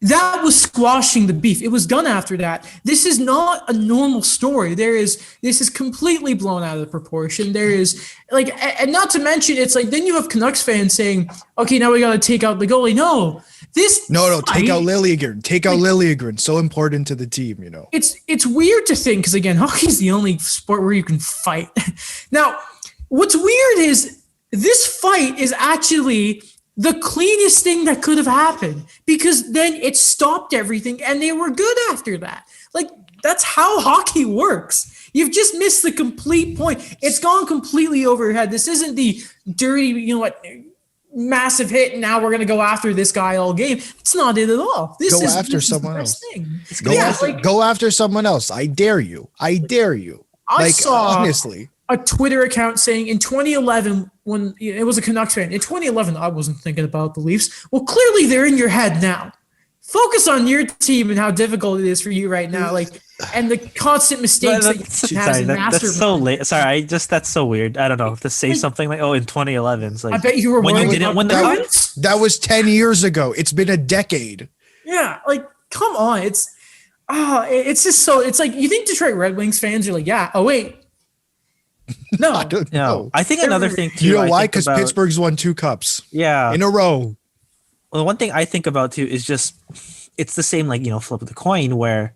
that was squashing the beef. It was done after that. This is not a normal story. This is completely blown out of proportion. There is and not to mention, it's then you have Canucks fans saying, okay, now we got to take out the goalie. No, take out Liljegren. Take out Liljegren. So important to the team, It's weird to think, because again, hockey's the only sport where you can fight. Now, what's weird is this fight is actually the cleanest thing that could have happened, because then it stopped everything and they were good after that. That's how hockey works. You've just missed the complete point. It's gone completely over your head. This isn't the dirty, massive hit, and now we're going to go after this guy all game. It's not it at all. This go is after someone else. Go after someone else. I dare you. I saw honestly a Twitter account saying in 2011, when it was a Canucks fan, in 2011, I wasn't thinking about the Leafs. Well, clearly they're in your head now. Focus on your team and how difficult it is for you right now. And the constant mistakes that you have. That's so late. Sorry, that's so weird. I don't know, to say something in 2011. It's I bet you were when you didn't win the cup. That was 10 years ago. It's been a decade. Yeah, come on. It's just so, it's you think Detroit Red Wings fans are yeah, oh wait. No. I don't know. I think another thing too. You know why? Because Pittsburgh's won 2 cups. Yeah. In a row. Well, one thing I think about too is just, it's the same flip of the coin, where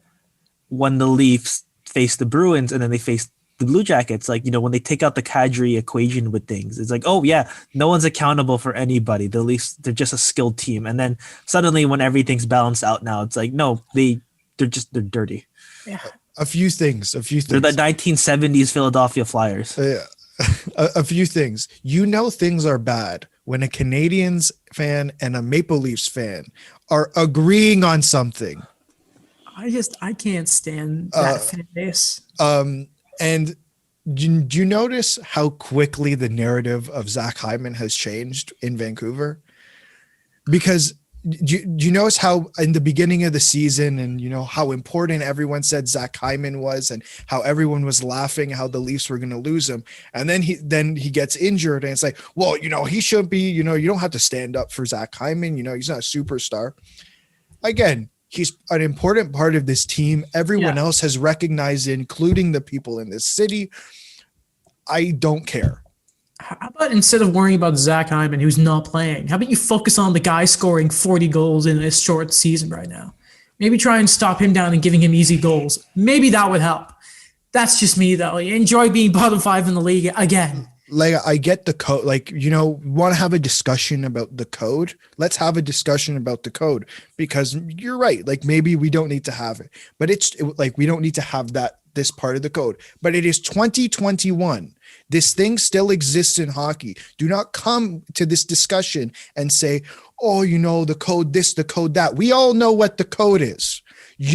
when the Leafs face the Bruins and then they face the Blue Jackets, when they take out the Kadri equation with things, it's oh yeah, no one's accountable for anybody. The Leafs, they're just a skilled team. And then suddenly when everything's balanced out now, it's no, they're dirty. Yeah. A few things. They're the 1970s Philadelphia Flyers. A few things. You know things are bad when a Canadiens fan and a Maple Leafs fan are agreeing on something. I can't stand that fan base. And do you notice how quickly the narrative of Zach Hyman has changed in Vancouver? Because do you notice how in the beginning of the season, and you know how important everyone said Zach Hyman was, and how everyone was laughing how the Leafs were going to lose him, and then he gets injured, and it's like, well, you know, he shouldn't be. You know, you don't have to stand up for Zach Hyman. You know, he's not a superstar. Again, he's an important part of this team. Everyone else has recognized it, including the people in this city. I don't care. How about instead of worrying about Zach Hyman, who's not playing, how about you focus on the guy scoring 40 goals in this short season right now? Maybe try and stop him down and giving him easy goals. Maybe that would help. That's just me, though. I enjoy being bottom 5 in the league again. Like, I get the code. Like, you know, want to have a discussion about the code? Let's have a discussion about the code, because you're right. Like, maybe we don't need to have it, but we don't need to have this part of the code. But it is 2021. This thing still exists in hockey. Do not come to this discussion and say, oh, you know, the code this, the code that. We all know what the code is.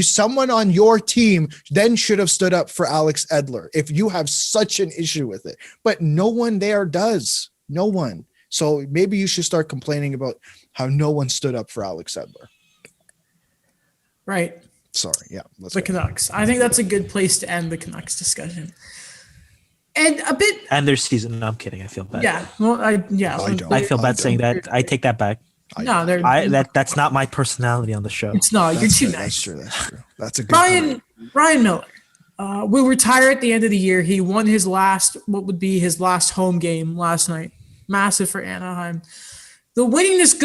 Someone on your team then should have stood up for Alex Edler if you have such an issue with it. But no one there does. No one. So maybe you should start complaining about how no one stood up for Alex Edler. Right. Sorry. Yeah. The Canucks. I think that's a good place to end the Canucks discussion. And a bit. And their season. No, I'm kidding. I feel bad. Yeah. Well, I feel bad saying that. I take that back. That's not my personality on the show. It's not. You're too nice. That's true. That's a good Ryan Miller will retire at the end of the year. He won what would be his last home game last night. Massive for Anaheim. The winningest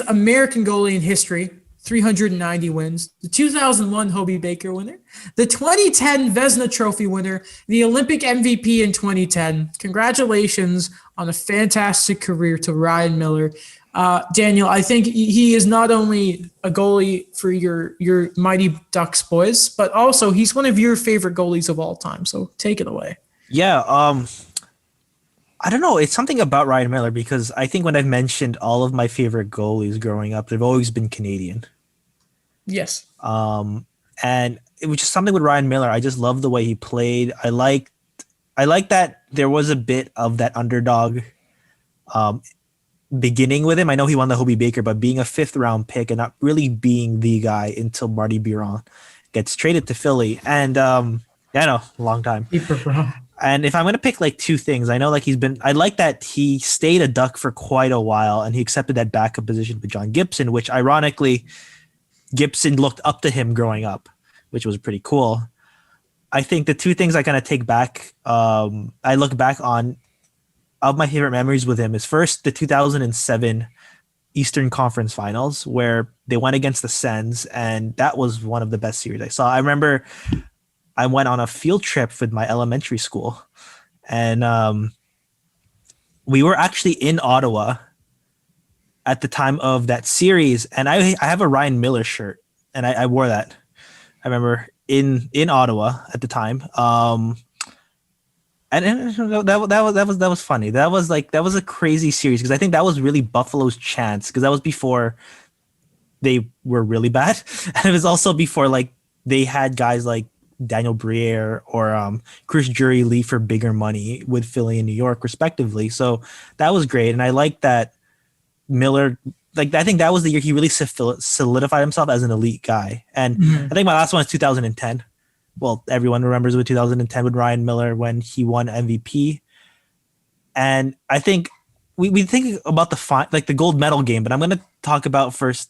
American goalie in history. 390 wins, the 2001 Hobie Baker winner, the 2010 Vezina Trophy winner, the Olympic MVP in 2010. Congratulations on a fantastic career to Ryan Miller. Daniel, I think he is not only a goalie for your Mighty Ducks boys, but also he's one of your favorite goalies of all time. So take it away. Yeah, I don't know. It's something about Ryan Miller, because I think when I've mentioned all of my favorite goalies growing up, they've always been Canadian. Yes. And it was just something with Ryan Miller. I just love the way he played. I like that there was a bit of that underdog beginning with him. I know he won the Hobie Baker, but being a 5th round pick and not really being the guy until Marty Biron gets traded to Philly. And I know, long time. And if I'm going to pick like 2 things, I know like I like that he stayed a Duck for quite a while and he accepted that backup position with John Gibson, which ironically, Gibson looked up to him growing up, which was pretty cool. I think the 2 things I kind of take back, I look back on, of my favorite memories with him is first the 2007 Eastern Conference Finals, where they went against the Sens, and that was one of the best series I saw. I remember I went on a field trip with my elementary school, and we were actually in Ottawa at the time of that series, and I have a Ryan Miller shirt, and I wore that. I remember in Ottawa at the time, and that was funny. That was a crazy series, because I think that was really Buffalo's chance, because that was before they were really bad, and it was also before like they had guys like Daniel Briere or Chris Drury leave for bigger money with Philly and New York, respectively. So that was great, and I like that Miller. Like, I think that was the year he really solidified himself as an elite guy. And I think my last one is 2010. Well, everyone remembers with 2010 with Ryan Miller when he won MVP. And I think we think about the gold medal game, but I'm going to talk about first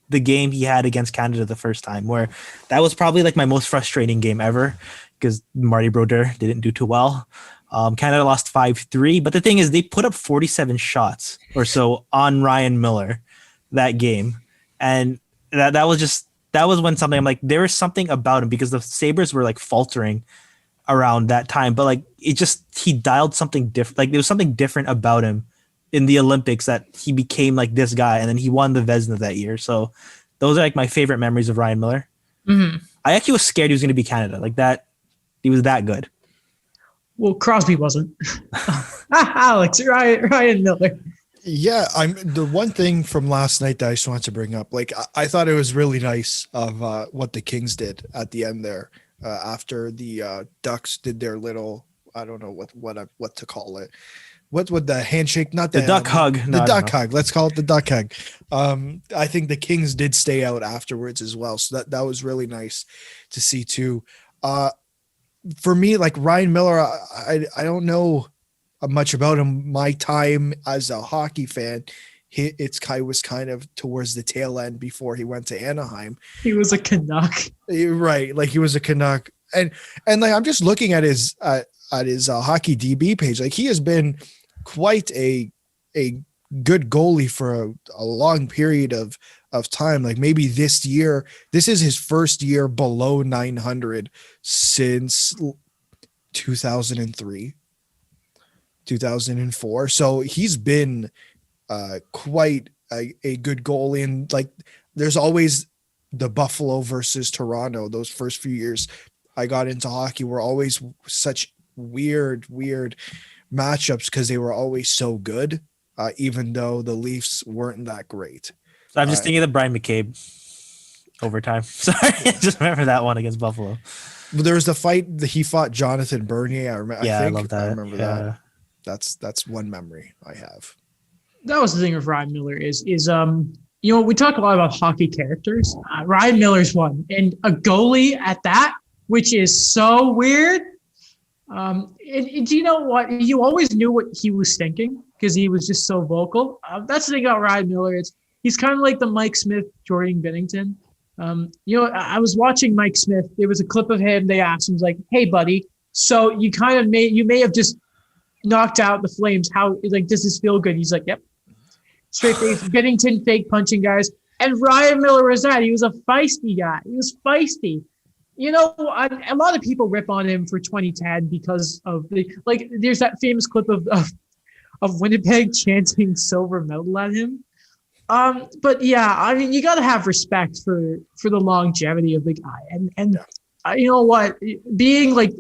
the game he had against Canada the first time, where that was probably like my most frustrating game ever, because Marty Brodeur didn't do too well. Canada lost 5-3, but the thing is they put up 47 shots or so on Ryan Miller that game. And that was when something, I'm like, there was something about him, because the Sabres were like faltering around that time, but like he dialed something different. Like there was something different about him in the Olympics that he became like this guy, and then he won the Vezina that year. So those are like my favorite memories of Ryan Miller. I actually was scared he was going to be Canada. Like that, he was that good. Well, Crosby wasn't. Alex, Ryan Miller. Yeah, I'm the one thing from last night that I just wanted to bring up. Like, I thought it was really nice of what the Kings did at the end there after the Ducks did their little, I don't know what to call it. What would the handshake? Not The duck hug. The duck hug. Let's call it the duck hug. I think the Kings did stay out afterwards as well, so that was really nice to see too. For me, like Ryan Miller, I don't know much about him. My time as a hockey fan, was kind of towards the tail end before he went to Anaheim. He was a Canuck, right? Like he was a Canuck, and like I'm just looking at his hockey DB page. Like he has been quite a good goalie for a long period of time. Like maybe this is his first year below 900 since 2003, 2004. So he's been quite a good goalie. And like, there's always the Buffalo versus Toronto. Those first few years I got into hockey were always such weird matchups because they were always so good, even though the Leafs weren't that great. So I'm just thinking of Brian McCabe overtime. Sorry, I just remember that one against Buffalo. There was the fight that he fought Jonathan Bernier. I love that. I remember that. That's one memory I have. That was the thing with Ryan Miller is we talk a lot about hockey characters. Ryan Miller's one, and a goalie at that, which is so weird. And do you know what? You always knew what he was thinking because he was just so vocal. That's the thing about Ryan Miller. He's kind of like the Mike Smith, Jordan Binnington. I was watching Mike Smith. There was a clip of him. They asked him, like, "Hey, buddy, so you may have just knocked out the Flames. How, like, does this feel good?" He's like, "Yep." Straight face, Binnington, fake punching guys. And Ryan Miller was that. He was a feisty guy. He was feisty. A lot of people rip on him for 2010 because of there's that famous clip of Winnipeg chanting silver medal at him. But yeah, I mean, you got to have respect for the longevity of the guy. And you know what? Being like,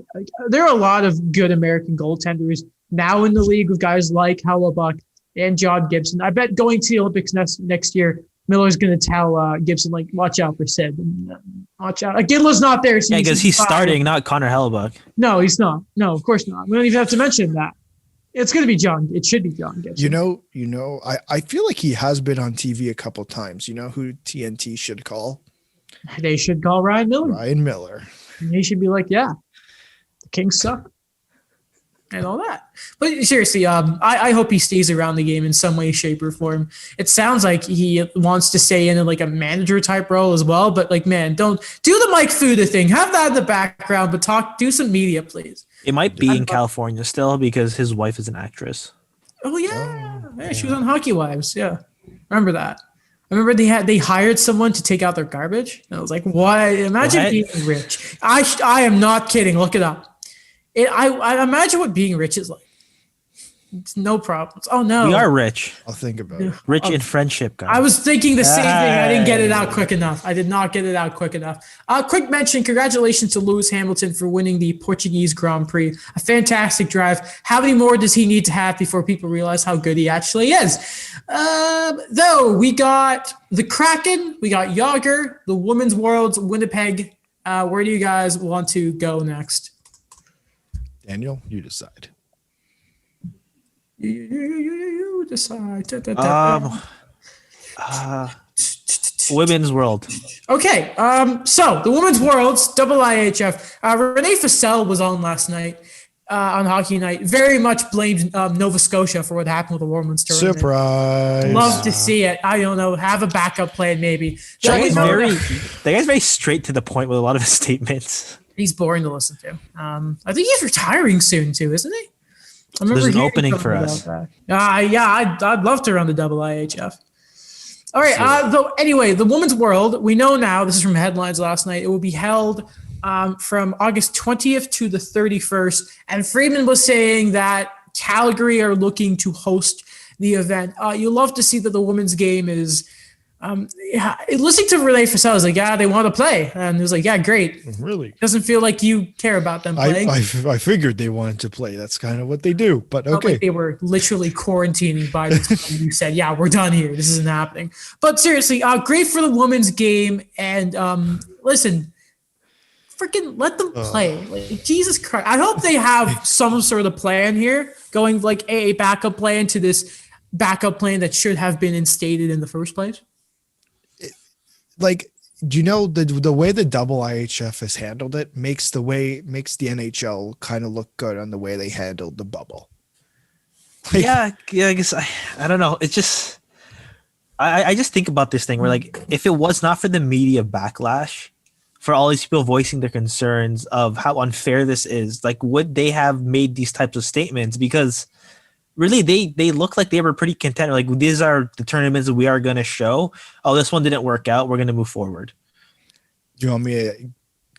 there are a lot of good American goaltenders now in the league with guys like Hellebuck and John Gibson. I bet going to the Olympics next year, Miller's going to tell Gibson, like, watch out for Sid. Watch out. Gidler's not there. Yeah, because he's starting, not Connor Hellebuck. No, he's not. No, of course not. We don't even have to mention that. It's going to be John. It should be John Gibson. I feel like he has been on TV a couple times. You know who TNT should call? They should call Ryan Miller. Ryan Miller. And he should be like, yeah, the Kings suck. And all that. But seriously, I hope he stays around the game in some way, shape, or form. It sounds like he wants to stay in like a manager type role as well. But like, man, don't do the Mike Fuda thing. Have that in the background, but do some media, please. It might be in California still because his wife is an actress. Oh yeah, she was on Hockey Wives. Yeah, remember that. I remember they hired someone to take out their garbage. And I was like, what? Imagine being rich. I am not kidding. Look it up. I imagine what being rich is like. It's no problems. Oh no, we are rich. I'll think about it. Rich in friendship, guys. I was thinking the same thing. I didn't get it out quick enough. I did not get it out quick enough. Quick mention: congratulations to Lewis Hamilton for winning the Portuguese Grand Prix. A fantastic drive. How many more does he need to have before people realize how good he actually is? Though we got the Kraken, we got Yager, the Women's Worlds, Winnipeg. Where do you guys want to go next? Daniel, you decide. You decide. Women's World. Okay. So the Women's Worlds, IIHF. Renee Fassel was on last night on Hockey Night. Very much blamed Nova Scotia for what happened with the Women's tournament. Surprise. Love to see it. I don't know. Have a backup plan maybe. The guy's very straight to the point with a lot of his statements. He's boring to listen to. I think he's retiring soon too, isn't he? There's an opening for us. I'd love to run the IIHF. All right. Anyway, the Women's World, we know now, this is from headlines last night, it will be held from August 20th to the 31st. And Friedman was saying that Calgary are looking to host the event. You love to see that the women's game is Yeah, listening to Renee Fasel, I was like, yeah, they want to play. And he was like, yeah, great. Really? Doesn't feel like you care about them playing. I figured they wanted to play. That's kind of what they do, but Felt okay. like they were literally quarantining by the time you said, yeah, we're done here. This isn't happening. But seriously, great for the women's game. And listen, freaking let them play. Like, Jesus Christ. I hope they have some sort of plan here, going like a backup plan to this backup plan that should have been instated in the first place. Like, do you know the way the double IHF has handled it makes the NHL kind of look good on the way they handled the bubble. Like, yeah, I guess I don't know. It's just I just think about this thing where, like, if it was not for the media backlash, for all these people voicing their concerns of how unfair this is, like, would they have made these types of statements? Because really, they look like they were pretty content. Like, these are the tournaments we are going to show. Oh, this one didn't work out. We're going to move forward. Do you want me to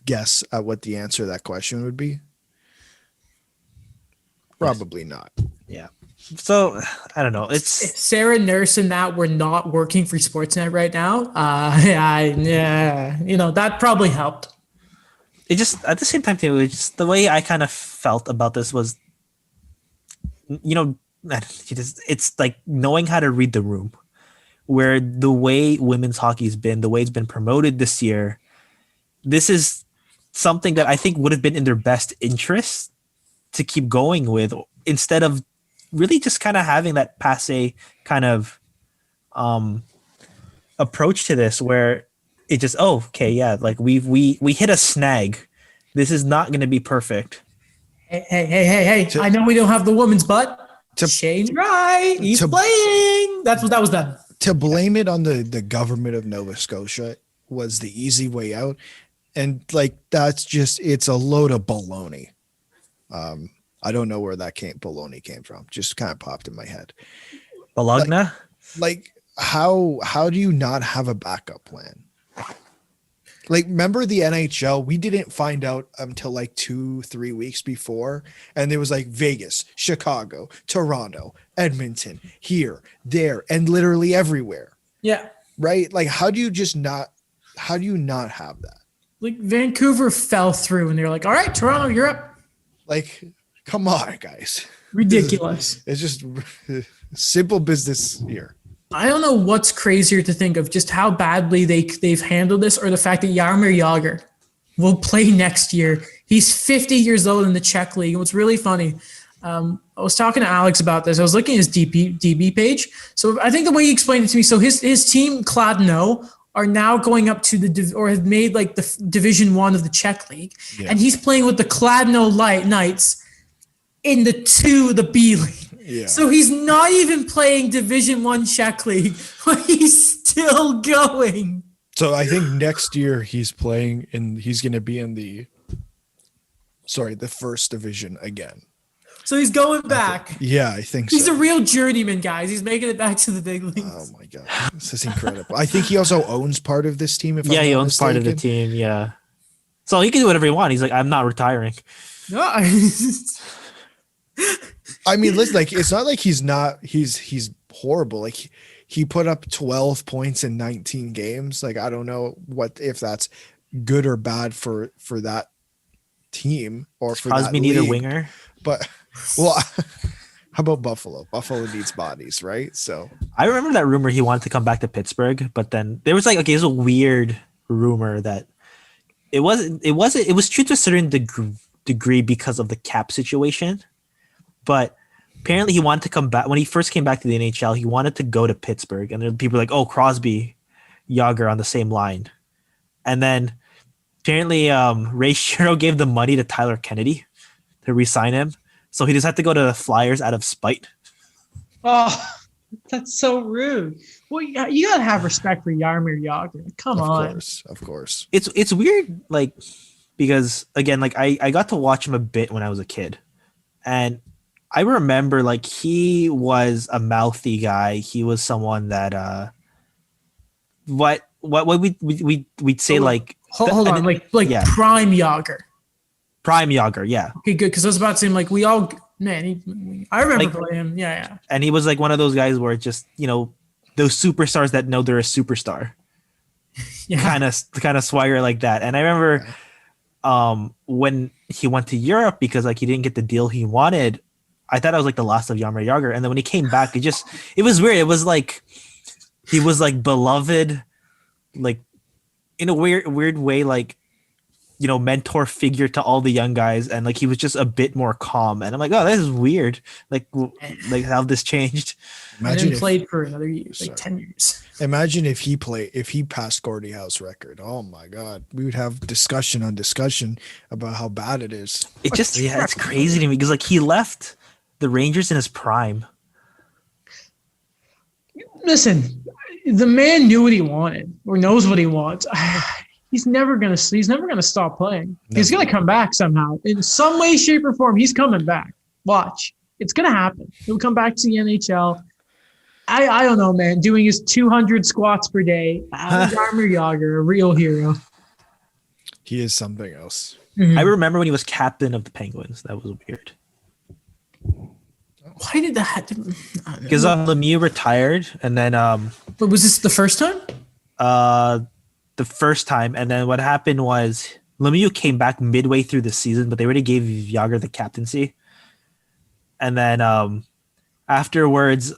guess at what the answer to that question would be? Probably not. Yeah. So, I don't know. It's If Sarah Nurse and that were not working for Sportsnet right now, that probably helped. It just, at the same time, too, it's just the way I kind of felt about this was, it's like knowing how to read the room, where the way women's hockey's been, the way it's been promoted this year, this is something that I think would have been in their best interest to keep going with, instead of really just kind of having that passe kind of approach to this, where it just, like we hit a snag. This is not going to be perfect. Hey! I know we don't have the women's butt. Shane's right. He's playing. That was done. To blame it on the government of Nova Scotia was the easy way out. And like, that's just, it's a load of baloney. I don't know where that baloney came from. Just kind of popped in my head. Bologna? Like how do you not have a backup plan? Like, remember the NHL? We didn't find out until like 2-3 weeks before. And there was like Vegas, Chicago, Toronto, Edmonton, here, there, and literally everywhere. Yeah. Right? Like, how do you not have that? Like, Vancouver fell through and they're like, all right, Toronto, you're up. Like, come on, guys. Ridiculous. It's just simple business here. I don't know what's crazier to think of, just how badly they've handled this, or the fact that Jaromir Jagr will play next year. He's 50 years old in the Czech league. And what's really funny, I was talking to Alex about this. I was looking at his DB page. So I think the way he explained it to me, so his team, Kladno, are now going up to or have made like the Division 1 of the Czech league. Yeah. And he's playing with the Kladno Knights in the B league. Yeah. So he's not even playing Division 1 Czech league, but he's still going. So I think next year he's going to be in the first division again. So he's going back. Yeah, I think he's a real journeyman, guys. He's making it back to the big leagues. Oh my God. This is incredible. I think he also owns part of this team. He owns part of the team. Yeah. So he can do whatever he wants. He's like, I'm not retiring. No, I mean, listen, like, it's not like he's horrible. Like, he put up 12 points in 19 games. Like, I don't know if that's good or bad for that team or for Crosby that need league. A winger. But, well, how about Buffalo? Buffalo needs bodies, right? So I remember that rumor he wanted to come back to Pittsburgh, but then there was like, there's a weird rumor that it was true to a certain degree because of the cap situation. But apparently he wanted to come back. When he first came back to the NHL, he wanted to go to Pittsburgh. And then people were like, oh, Crosby, Jagr on the same line. And then apparently Ray Shero gave the money to Tyler Kennedy to re-sign him. So he just had to go to the Flyers out of spite. Oh, that's so rude. Well, you got to have respect for Jaromir Jagr. Come on. Of course. It's weird, like, because, again, like, I got to watch him a bit when I was a kid. And I remember, like, he was a mouthy guy. He was someone that what we'd say, like, hold on, like yeah. Prime Jagr. Prime Jagr, yeah. Okay, good, because I was about to say, like, I remember playing him. Yeah. And he was like one of those guys where it just, those superstars that know they're a superstar. Kind of swagger like that. And I remember when he went to Europe because like he didn't get the deal he wanted, I thought it was like the last of Jaromir Jagr. And then when he came back, it was weird. It was like he was like beloved, like in a weird way, like, you know, mentor figure to all the young guys, and like he was just a bit more calm. And I'm like, oh, this is weird. Like how this changed. Imagine and then played for another year, like 10 years. Imagine if he passed Gordie Howe's record. Oh my God, we would have discussion on discussion about how bad it is. It just it's crazy to me because like he left the Rangers in his prime. Listen, the man knew what he wanted or knows what he wants. He's never gonna stop playing. Never. He's gonna come back somehow. In some way, shape, or form, he's coming back. Watch. It's gonna happen. He'll come back to the NHL. I don't know, man. Doing his 200 squats per day. Jaromir Jagr, a real hero. He is something else. Mm-hmm. I remember when he was captain of the Penguins. That was weird. Why did that? Because Lemieux retired, and then But was this the first time? The first time, and then what happened was Lemieux came back midway through the season, but they already gave Jagr the captaincy. And then afterwards,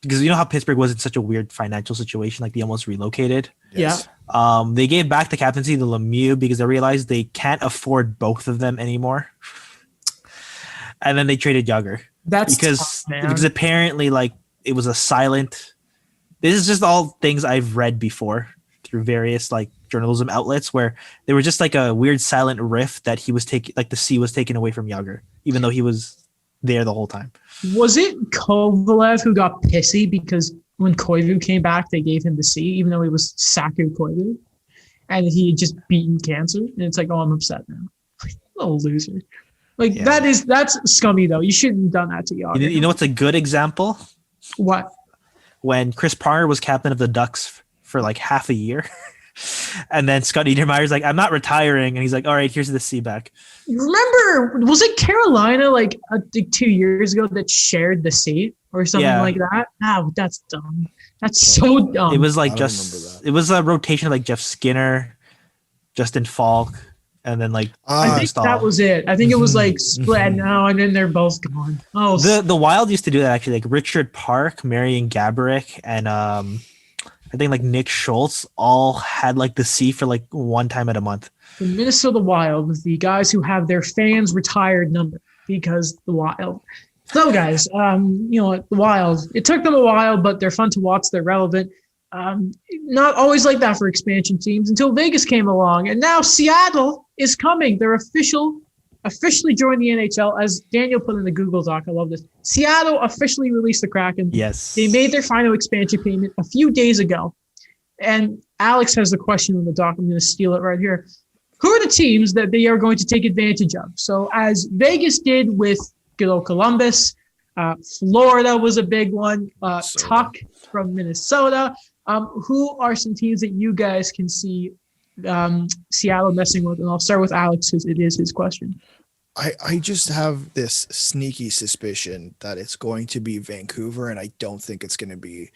because you know how Pittsburgh was in such a weird financial situation, like they almost relocated. Yes. Yeah. They gave back the captaincy to Lemieux because they realized they can't afford both of them anymore. And then they traded Jagr. That's because apparently like it was a silent. This is just all things I've read before through various like journalism outlets where there was just like a weird silent rift that he was taking, like the C was taken away from Jagr, even though he was there the whole time. Was it Kovalev who got pissy because when Koivu came back, they gave him the C, even though he was Saku Koivu, and he had just beaten cancer? And it's like, oh, I'm upset now. Like, little loser. Like that's scummy though. You shouldn't have done that to Jagr. You know what's a good example? What? When Chris Pronger was captain of the Ducks for like half a year. And then Scott Niedermayer's like, I'm not retiring. And he's like, all right, here's the C back. Remember, was it Carolina like 2 years ago that shared the C or something like that? Oh, that's dumb. That's so dumb. It was like it was a rotation of like Jeff Skinner, Justin Falk, and then like I think that was it. I think it was like split now, and then they're both gone. Oh, the Wild used to do that actually. Like Richard Park, Marian Gaborik, and I think like Nick Schultz all had like the C for like one time at a month. The Minnesota Wild was the guys who have their fans retired number because the Wild. So guys, you know what, the Wild, it took them a while, but they're fun to watch. They're relevant. Not always like that for expansion teams until Vegas came along, and now Seattle is coming. They're officially joined the NHL, as Daniel put in the Google Doc. I love this. Seattle officially released the Kraken. Yes. They made their final expansion payment a few days ago. And Alex has the question on the doc. I'm going to steal it right here. Who are the teams that they are going to take advantage of? So as Vegas did with good old Columbus, Florida was a big one, Tuck from Minnesota. Who are some teams that you guys can see Seattle messing with? And I'll start with Alex because it is his question. I just have this sneaky suspicion that it's going to be Vancouver, and I don't think it's going to be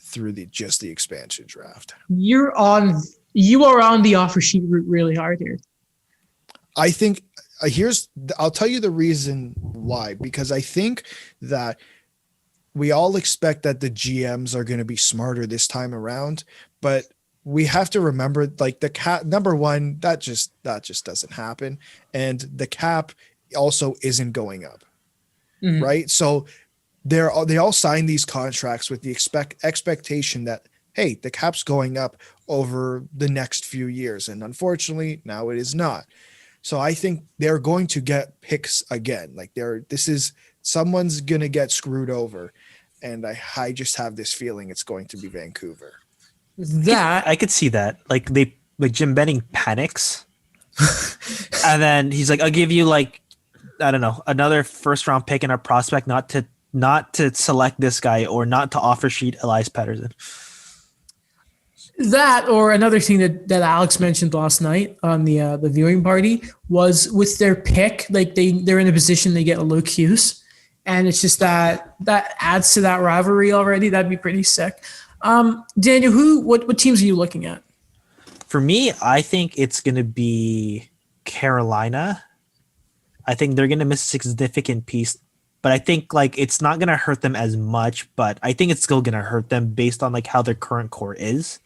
through the expansion draft. You are on the offer sheet route really hard here. I think I'll tell you the reason why, because I think that we all expect that the GMs are going to be smarter this time around, but we have to remember, like, the cap, number one, that just doesn't happen. And the cap also isn't going up. Mm-hmm. Right. So they all sign these contracts with the expectation that, hey, the cap's going up over the next few years. And unfortunately now it is not. So I think they're going to get picks again. Like someone's going to get screwed over. And I just have this feeling it's going to be Vancouver. That I could see that. Like Jim Benning panics. And then he's like, I'll give you like, I don't know, another first round pick in our prospect not to select this guy or not to offer sheet Elias Pettersson. That, or another thing that Alex mentioned last night on the viewing party was with their pick, like they're in a position they get a Luke Hughes, and it's just that adds to that rivalry already. That'd be pretty sick. Daniel, what teams are you looking at? For me, I think it's going to be Carolina. I think they're going to miss a significant piece, but I think like it's not going to hurt them as much, but I think it's still going to hurt them based on like how their current core is,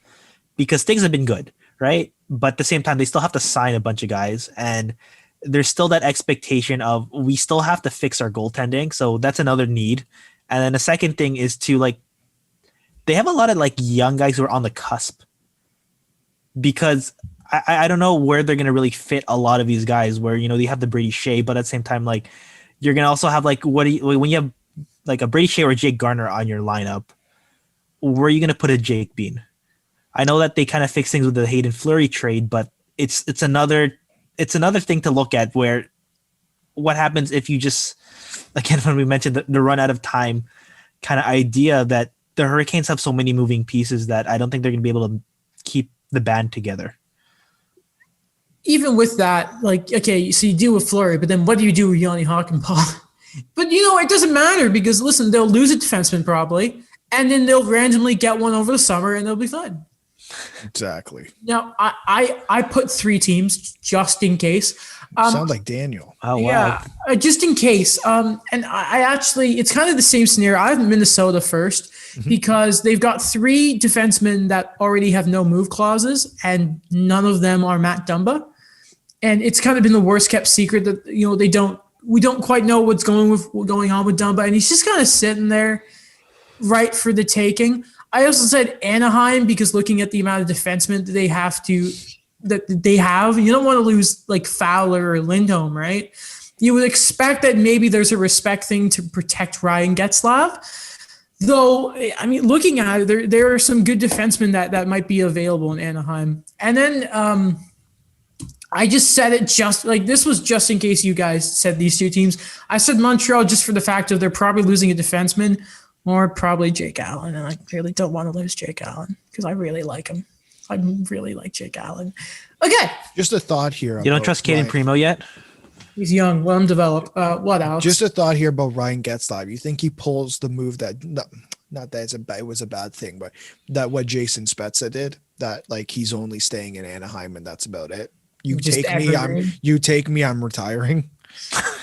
because things have been good, right? But at the same time, they still have to sign a bunch of guys, and there's still that expectation of we still have to fix our goaltending. So that's another need. And then the second thing is to like, they have a lot of like young guys who are on the cusp, because I don't know where they're going to really fit a lot of these guys where, you know, they have the Brady Shea, but at the same time, like you're going to also have like, when you have like a Brady Shea or Jake Garner on your lineup, where are you going to put a Jake Bean? I know that they kind of fix things with the Hayden Fleury trade, but it's another thing to look at where what happens if you just, again, when we mentioned the run out of time kind of idea that the Hurricanes have so many moving pieces that I don't think they're going to be able to keep the band together. Even with that, like, okay, so you deal with Fleury, but then what do you do with Yanni Hakanpää? But, you know, it doesn't matter because, listen, they'll lose a defenseman probably, and then they'll randomly get one over the summer, and they'll be fine. Exactly. Now, I put 3 teams just in case. Sound like Daniel. Oh, wow. Yeah, just in case. And I actually, it's kind of the same scenario. I have Minnesota first because they've got 3 defensemen that already have no move clauses, and none of them are Matt Dumba. And it's kind of been the worst kept secret that, you know, we don't quite know what's going on with Dumba, and he's just kind of sitting there right for the taking. I also said Anaheim because looking at the amount of defensemen that they have, you don't want to lose like Fowler or Lindholm, right? You would expect that maybe there's a respect thing to protect Ryan Getzlaf. Though, I mean, looking at it, there are some good defensemen that might be available in Anaheim. And then I just said it just like this was just in case you guys said these 2 teams. I said Montreal just for the fact of they're probably losing a defenseman or probably Jake Allen. And I really don't want to lose Jake Allen because I really like him. I really like Jake Allen. Okay. Just a thought here. You don't trust Caden Primo yet? He's young. Let him develop. What, Alex? Just a thought here about Ryan Getzlaf. You think he pulls the move that not that it was a bad thing, but that what Jason Spezza did, that like he's only staying in Anaheim and that's about it. You take me, I'm retiring.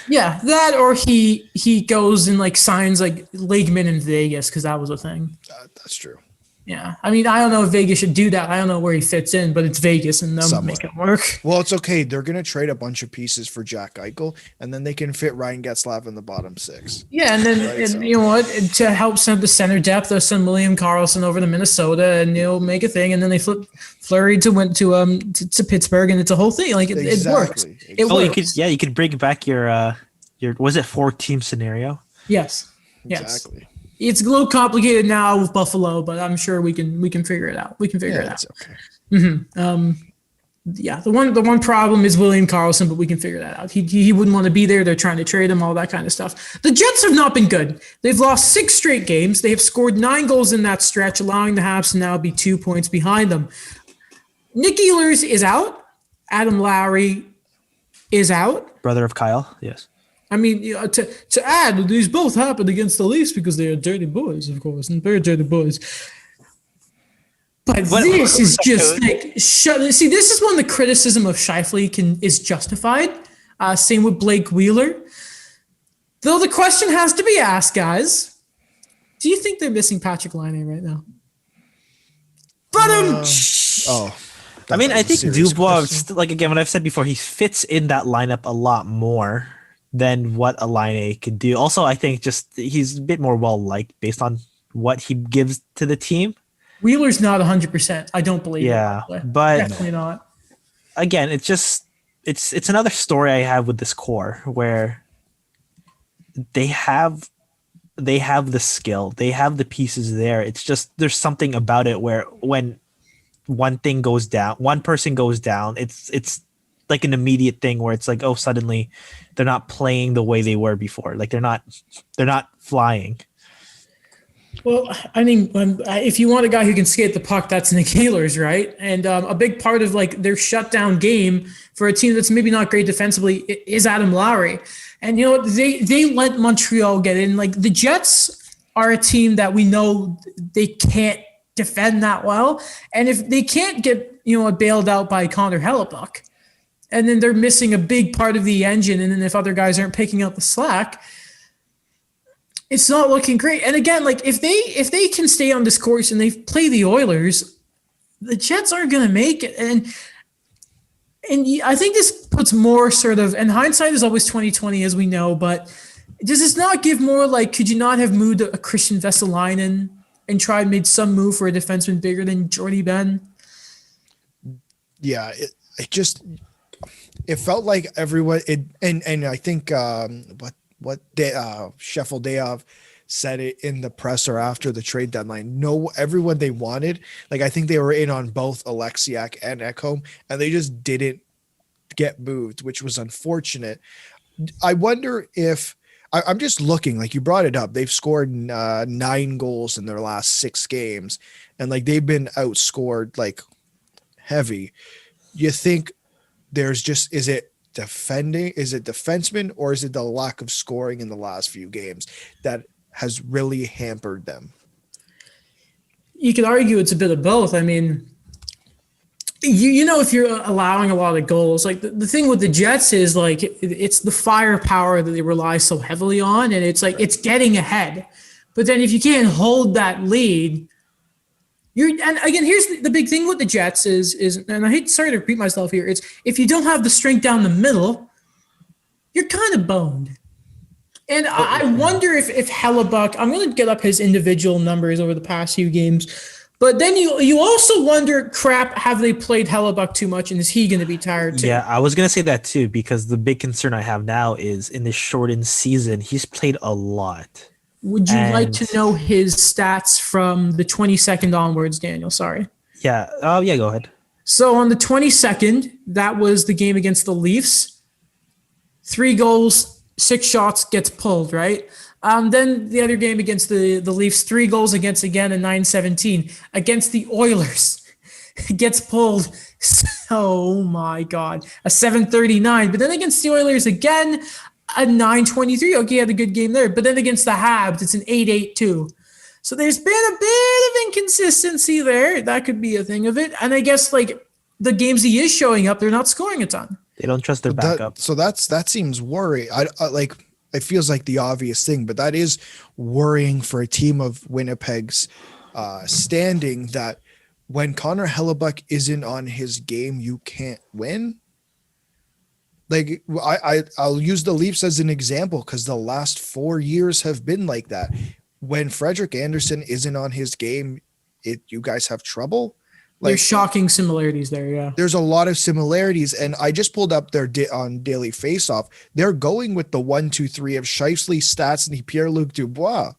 Yeah, that or he goes and like signs like Lakeman in Vegas because that was a thing. That's true. Yeah, I mean, I don't know if Vegas should do that. I don't know where he fits in, but it's Vegas and they'll make it work. Well, it's okay. They're going to trade a bunch of pieces for Jack Eichel, and then they can fit Ryan Getzlaf in the bottom 6. Yeah, and then you know what? To help send the center depth, they'll send William Karlsson over to Minnesota, and they'll make a thing, and then they flip Fleury to Pittsburgh, and it's a whole thing. Like it works. It works. You could bring back your was it 4-team scenario? Yes. Exactly. It's a little complicated now with Buffalo, but I'm sure we can figure it out. We can figure it out. Okay. Yeah, the one problem is William Karlsson, but we can figure that out. He wouldn't want to be there. They're trying to trade him, all that kind of stuff. The Jets have not been good. They've lost 6 straight games. They have scored 9 goals in that stretch, allowing the Habs to now be 2 points behind them. Nick Ehlers is out. Adam Lowry is out. Brother of Kyle, yes. I mean, to add, these both happened against the Leafs because they are dirty boys, of course, and very dirty boys. But this is just like see. This is when the criticism of Scheifele is justified. Same with Blake Wheeler. Though the question has to be asked, guys: do you think they're missing Patrick Laine right now? I mean, I think Dubois, like again, what I've said before, he fits in that lineup a lot more than what a Laine could do. Also, I think just he's a bit more well-liked based on what he gives to the team. Wheeler's not 100%. I don't believe it. But definitely not. Again, it's another story I have with this core where they have the skill, they have the pieces there. It's just there's something about it where when one person goes down, it's like an immediate thing where it's like, oh, suddenly they're not playing the way they were before. Like they're not flying. Well, I mean, if you want a guy who can skate the puck, that's Nick Ehlers, right? And a big part of like their shutdown game for a team that's maybe not great defensively is Adam Lowry. And you know what? They let Montreal get in. Like the Jets are a team that we know they can't defend that well. And if they can't get, bailed out by Connor Hellebuck, and then they're missing a big part of the engine, and then if other guys aren't picking up the slack, it's not looking great. And again, like if they can stay on this course and they play the Oilers, the Jets aren't going to make it. And I think this puts more sort of, and hindsight is always 20/20 as we know, but does this not give more like, could you not have moved a Christian Vesalainen and tried made some move for a defenseman bigger than Jordy Ben? Yeah, it felt like everyone, and I think Sheffield Dayoff said it in the presser after the trade deadline. No, everyone they wanted, like I think they were in on both Alexiak and Ekholm, and they just didn't get moved, which was unfortunate. I wonder if I'm just looking, like you brought it up, they've scored 9 goals in their last 6 games, and like they've been outscored like heavy. You think there's just, is it defensemen, or is it the lack of scoring in the last few games that has really hampered them? You could argue it's a bit of both. I mean, if you're allowing a lot of goals, like the thing with the Jets is like it's the firepower that they rely so heavily on, and it's like it's getting ahead. But then if you can't hold that lead, and again, here's the big thing with the Jets is, and I hate, sorry to repeat myself here, it's if you don't have the strength down the middle, you're kind of boned. And I wonder if Hellebuck, I'm going to get up his individual numbers over the past few games, but then you also wonder, have they played Hellebuck too much, and is he going to be tired too? Yeah, I was going to say that too, because the big concern I have now is in this shortened season, he's played a lot. Would you like to know his stats from the 22nd onwards, Daniel? Sorry. Yeah. Oh, yeah, go ahead. So on the 22nd, that was the game against the Leafs. 3 goals, 6 shots, gets pulled, right? Then the other game against the Leafs, 3 goals against again, a 9-17. Against the Oilers, gets pulled. Oh, my God. A 7-39. But then against the Oilers again, a 9-23. Okay, he had a good game there. But then against the Habs, it's an 8-8-2. So there's been a bit of inconsistency there. That could be a thing of it. And I guess like the games he is showing up, they're not scoring a ton. They don't trust their backup. So that seems worrying. I like, it feels like the obvious thing, but that is worrying for a team of Winnipeg's standing, that when Connor Hellebuck isn't on his game, you can't win. Like I'll use the Leafs as an example because the last 4 years have been like that. When Frederik Andersen isn't on his game, you guys have trouble. Like, there's shocking similarities there, yeah. There's a lot of similarities, and I just pulled up their on Daily Faceoff. They're going with the 1-2-3 of Scheifele, Stastny, Pierre-Luc Dubois.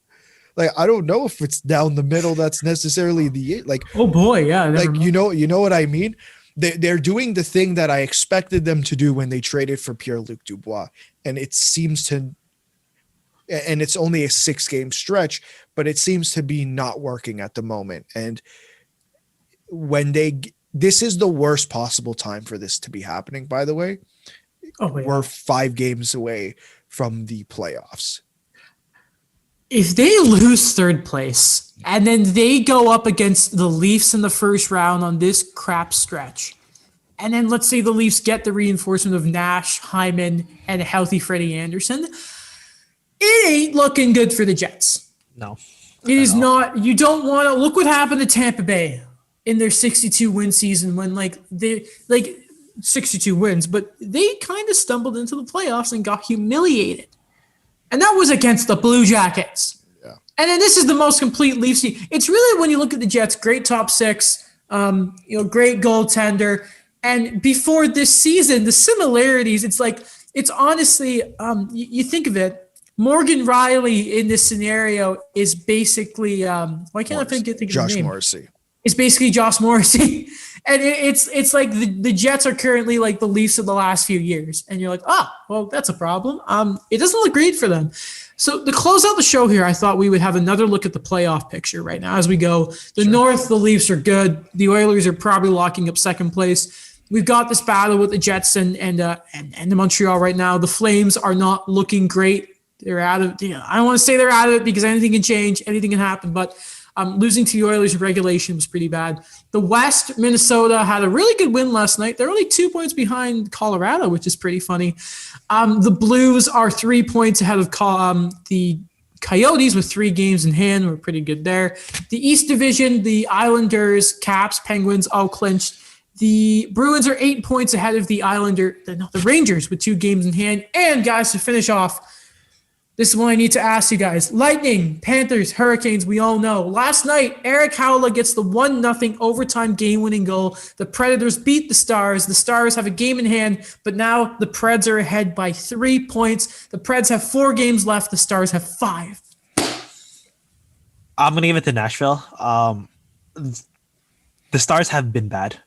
Like I don't know if it's down the middle that's necessarily the like. Oh boy, yeah. Like you know what I mean. They're doing the thing that I expected them to do when they traded for Pierre-Luc Dubois. And it seems to, and it's only a 6-game stretch, but it seems to be not working at the moment. And when this is the worst possible time for this to be happening, by the way. Oh, yeah. We're 5 games away from the playoffs. If they lose 3rd place and then they go up against the Leafs in the first round on this crap stretch, and then let's say the Leafs get the reinforcement of Nash, Hyman, and a healthy Freddie Anderson, it ain't looking good for the Jets. No. It is not. You don't want to look what happened to Tampa Bay in their 62-win season when they 62 wins, but they kind of stumbled into the playoffs and got humiliated. And that was against the Blue Jackets. Yeah. And then this is the most complete Leafs team. It's really, when you look at the Jets, great top 6, great goaltender. And before this season, the similarities, it's honestly, you think of it, Morgan Riley in this scenario is basically, why can't I think of his name? Josh Morrissey. It's basically Josh Morrissey. And it's like the Jets are currently like the Leafs of the last few years. And you're like, well, that's a problem. It doesn't look great for them. So to close out the show here, I thought we would have another look at the playoff picture right now as we go. The North, the Leafs are good. The Oilers are probably locking up 2nd place. We've got this battle with the Jets and the Montreal right now. The Flames are not looking great. They're out of, I don't want to say they're out of it because anything can change, anything can happen. But Losing to the Oilers in regulation was pretty bad. The West, Minnesota had a really good win last night. They're only 2 points behind Colorado, which is pretty funny. The Blues are 3 points ahead of the Coyotes with 3 games in hand. We're pretty good there. The East Division, the Islanders, Caps, Penguins all clinched. The Bruins are 8 points ahead of the Rangers with 2 games in hand. And guys, to finish off, this is what I need to ask you guys. Lightning, Panthers, Hurricanes, we all know. Last night, Eric Howla gets the 1-0 overtime game-winning goal. The Predators beat the Stars. The Stars have a game in hand, but now the Preds are ahead by 3 points. The Preds have 4 games left. The Stars have 5. I'm going to give it to Nashville. The Stars have been bad.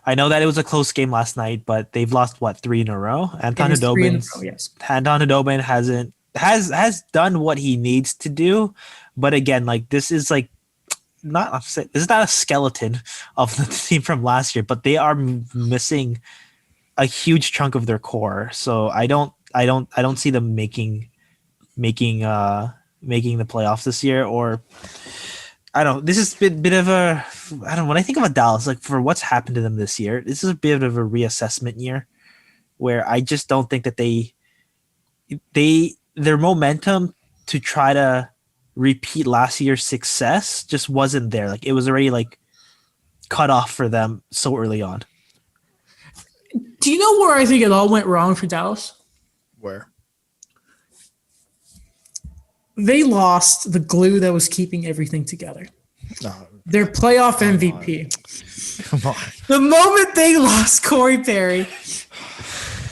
I know that it was a close game last night, but they've lost, 3 in a row? Anton Khudobin has done what he needs to do, but again, this is this is not a skeleton of the team from last year, but they are missing a huge chunk of their core. So I don't see them making the playoffs this year, or I don't know. This has been a bit of a, I don't know, when I think about Dallas, for what's happened to them this year, this is a bit of a reassessment year where I just don't think that their momentum to try to repeat last year's success just wasn't there. It was already cut off for them so early on. Do you know where I think it all went wrong for Dallas? Where? They lost the glue that was keeping everything together. Their playoff MVP. Come on. The moment they lost Corey Perry,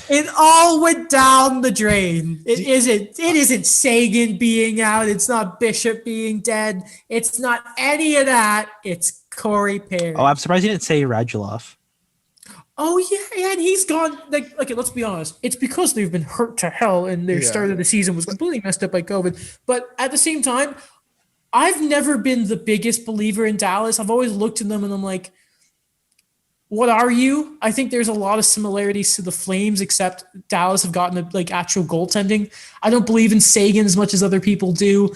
it all went down the drain. It isn't Sagan being out. It's not Bishop being dead. It's not any of that. It's Corey Perry. Oh, I'm surprised you didn't say Radulov. Oh, yeah, and he's gone. Okay, let's be honest. It's because they've been hurt to hell, and their start of the season was completely messed up by COVID. But at the same time, I've never been the biggest believer in Dallas. I've always looked at them, and I'm like, what are you? I think there's a lot of similarities to the Flames, except Dallas have gotten actual goaltending. I don't believe in Sagan as much as other people do.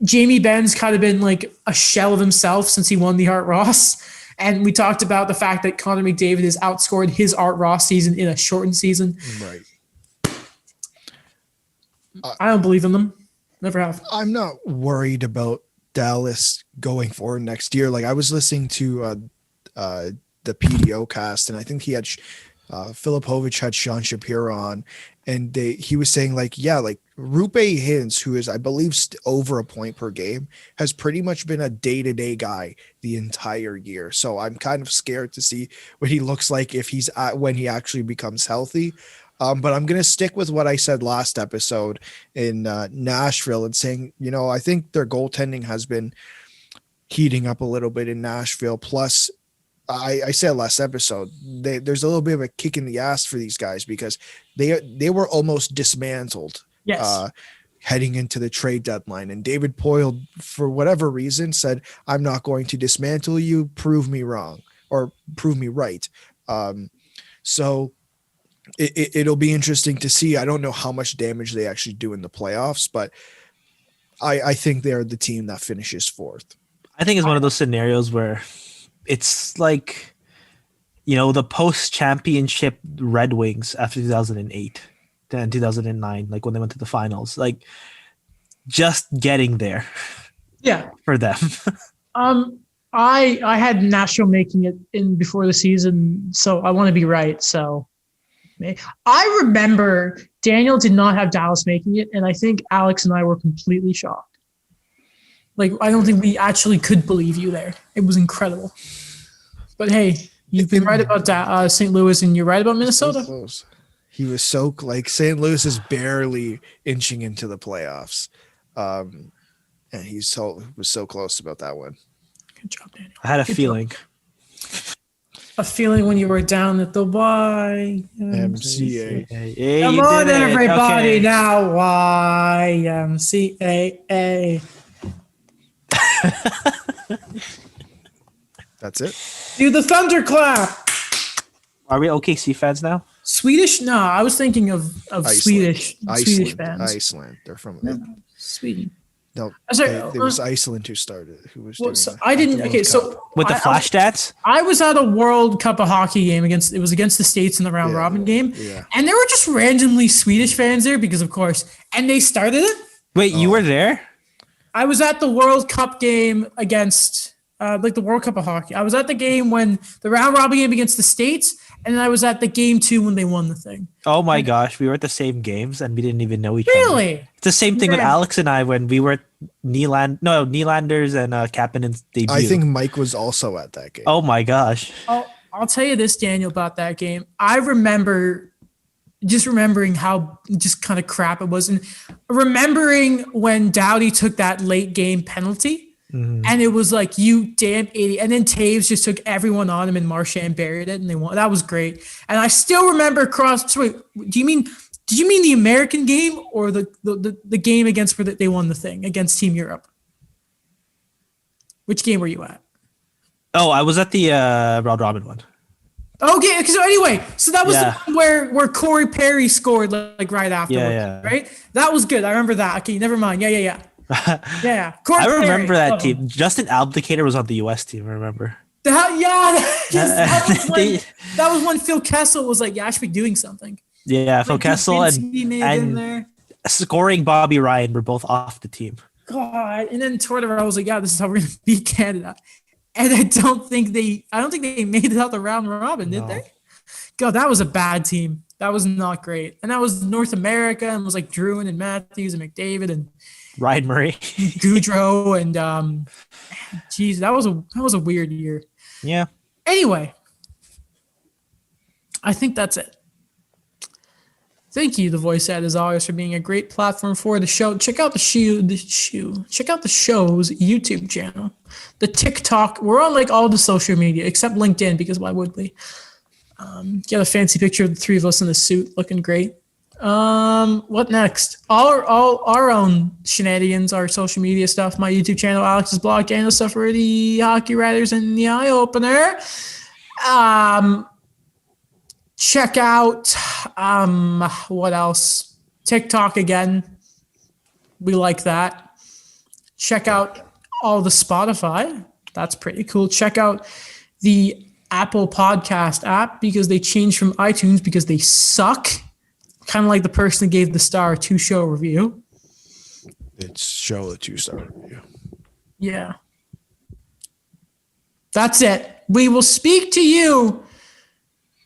Jamie Benn's kind of been a shell of himself since he won the Art Ross. And we talked about the fact that Connor McDavid has outscored his Art Ross season in a shortened season. Right. I don't believe in them. Never have. I'm not worried about Dallas going forward next year. I was listening to the PDO cast, and I think he had Filipovich had Sean Shapiro on, and he was saying Rupe Hintz, who is I believe over a point per game, has pretty much been a day-to-day guy the entire year. So I'm kind of scared to see what he looks like if he's when he actually becomes healthy. But I'm going to stick with what I said last episode in Nashville and saying, I think their goaltending has been heating up a little bit in Nashville. Plus, I said last episode, there's a little bit of a kick in the ass for these guys because they were almost dismantled. Yes. Heading into the trade deadline. And David Poile, for whatever reason, said, I'm not going to dismantle you. Prove me wrong or prove me right. So it'll be interesting to see. I don't know how much damage they actually do in the playoffs, but I think they're the team that finishes 4th. I think it's one of those scenarios where it's the post-championship Red Wings after 2008. And 2009, when they went to the finals, just getting there. Yeah, for them. I had Nashville making it in before the season, so I want to be right. So I remember Daniel did not have Dallas making it, and I think Alex and I were completely shocked. I don't think we actually could believe you there. It was incredible. But hey, you've been right about St. Louis, and you're right about Minnesota. So close. He was St. Louis is barely inching into the playoffs. And he was so close about that one. Good job, Daniel. I had a feeling. A feeling when you were down at the YMCA. Come on, everybody, now YMCA. That's it. Do the thunderclap. Are we OKC fans now? Swedish? No, I was thinking of Swedish fans. Iceland. They're from Sweden. No, Sorry, it was Iceland who started. Who was doing so that I at the didn't. World Okay, Cup. so With the flash stats? I was at a World Cup of hockey game against the States in the round robin game, and there were just randomly Swedish fans there because of course, and they started it. Wait, you were there? I was at the World Cup game against the World Cup of hockey. I was at the game when the round robin game against the States, and then I was at the game 2 when they won the thing. Oh my gosh, we were at the same games and we didn't even know each other. Really? It's the same thing with Alex and I when we were at Nylanders and Kapanen's debut. I think Mike was also at that game. Oh my gosh. I'll tell you this, Daniel, about that game. I remember just remembering how just kind of crap it was, and remembering when Doughty took that late game penalty. And it was like, you damn idiot. And then Taves just took everyone on him and Marchand buried it and they won. That was great. And I still remember did you mean the American game or the game against where they won the thing against Team Europe? Which game were you at? Oh, I was at the round robin one. Okay, so anyway, so that was the one where Corey Perry scored like right afterwards, right? That was good. I remember that. Okay, never mind. Yeah. I remember that team. Justin Abdicator was on the US team, I remember. That was when Phil Kessel was like, I should be doing something. Yeah, Phil Kessel and scoring Bobby Ryan were both off the team. God, and then Tortorella was like, this is how we're gonna beat Canada. And I don't think they made it out the round robin, did they? God, that was a bad team. That was not great. And that was North America and was like Druin and Matthews and McDavid and Ryan Murray, Goudreau, and geez, that was a weird year. Yeah. Anyway, I think that's it. Thank you, The Voice Ad, as always, for being a great platform for the show. Check out Check out the show's YouTube channel, the TikTok. We're on like all the social media except LinkedIn because why would we? Get a fancy picture of the three of us in the suit, looking great. What next? All our own shenanigans, our social media stuff, my YouTube channel, Alex's blog, Daniel stuff for the hockey writers and the eye opener. Check out what else? TikTok again. We like that. Check out all the Spotify. That's pretty cool. Check out the Apple Podcast app because they changed from iTunes because they suck. Kind of like the person that gave the star a 2-show review. It's show a 2-star review. Yeah. That's it. We will speak to you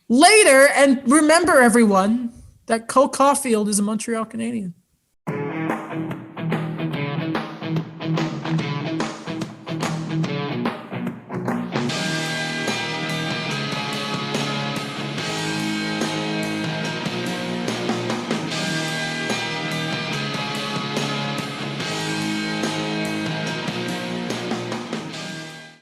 later. And remember, everyone, that Cole Caulfield is a Montreal Canadian.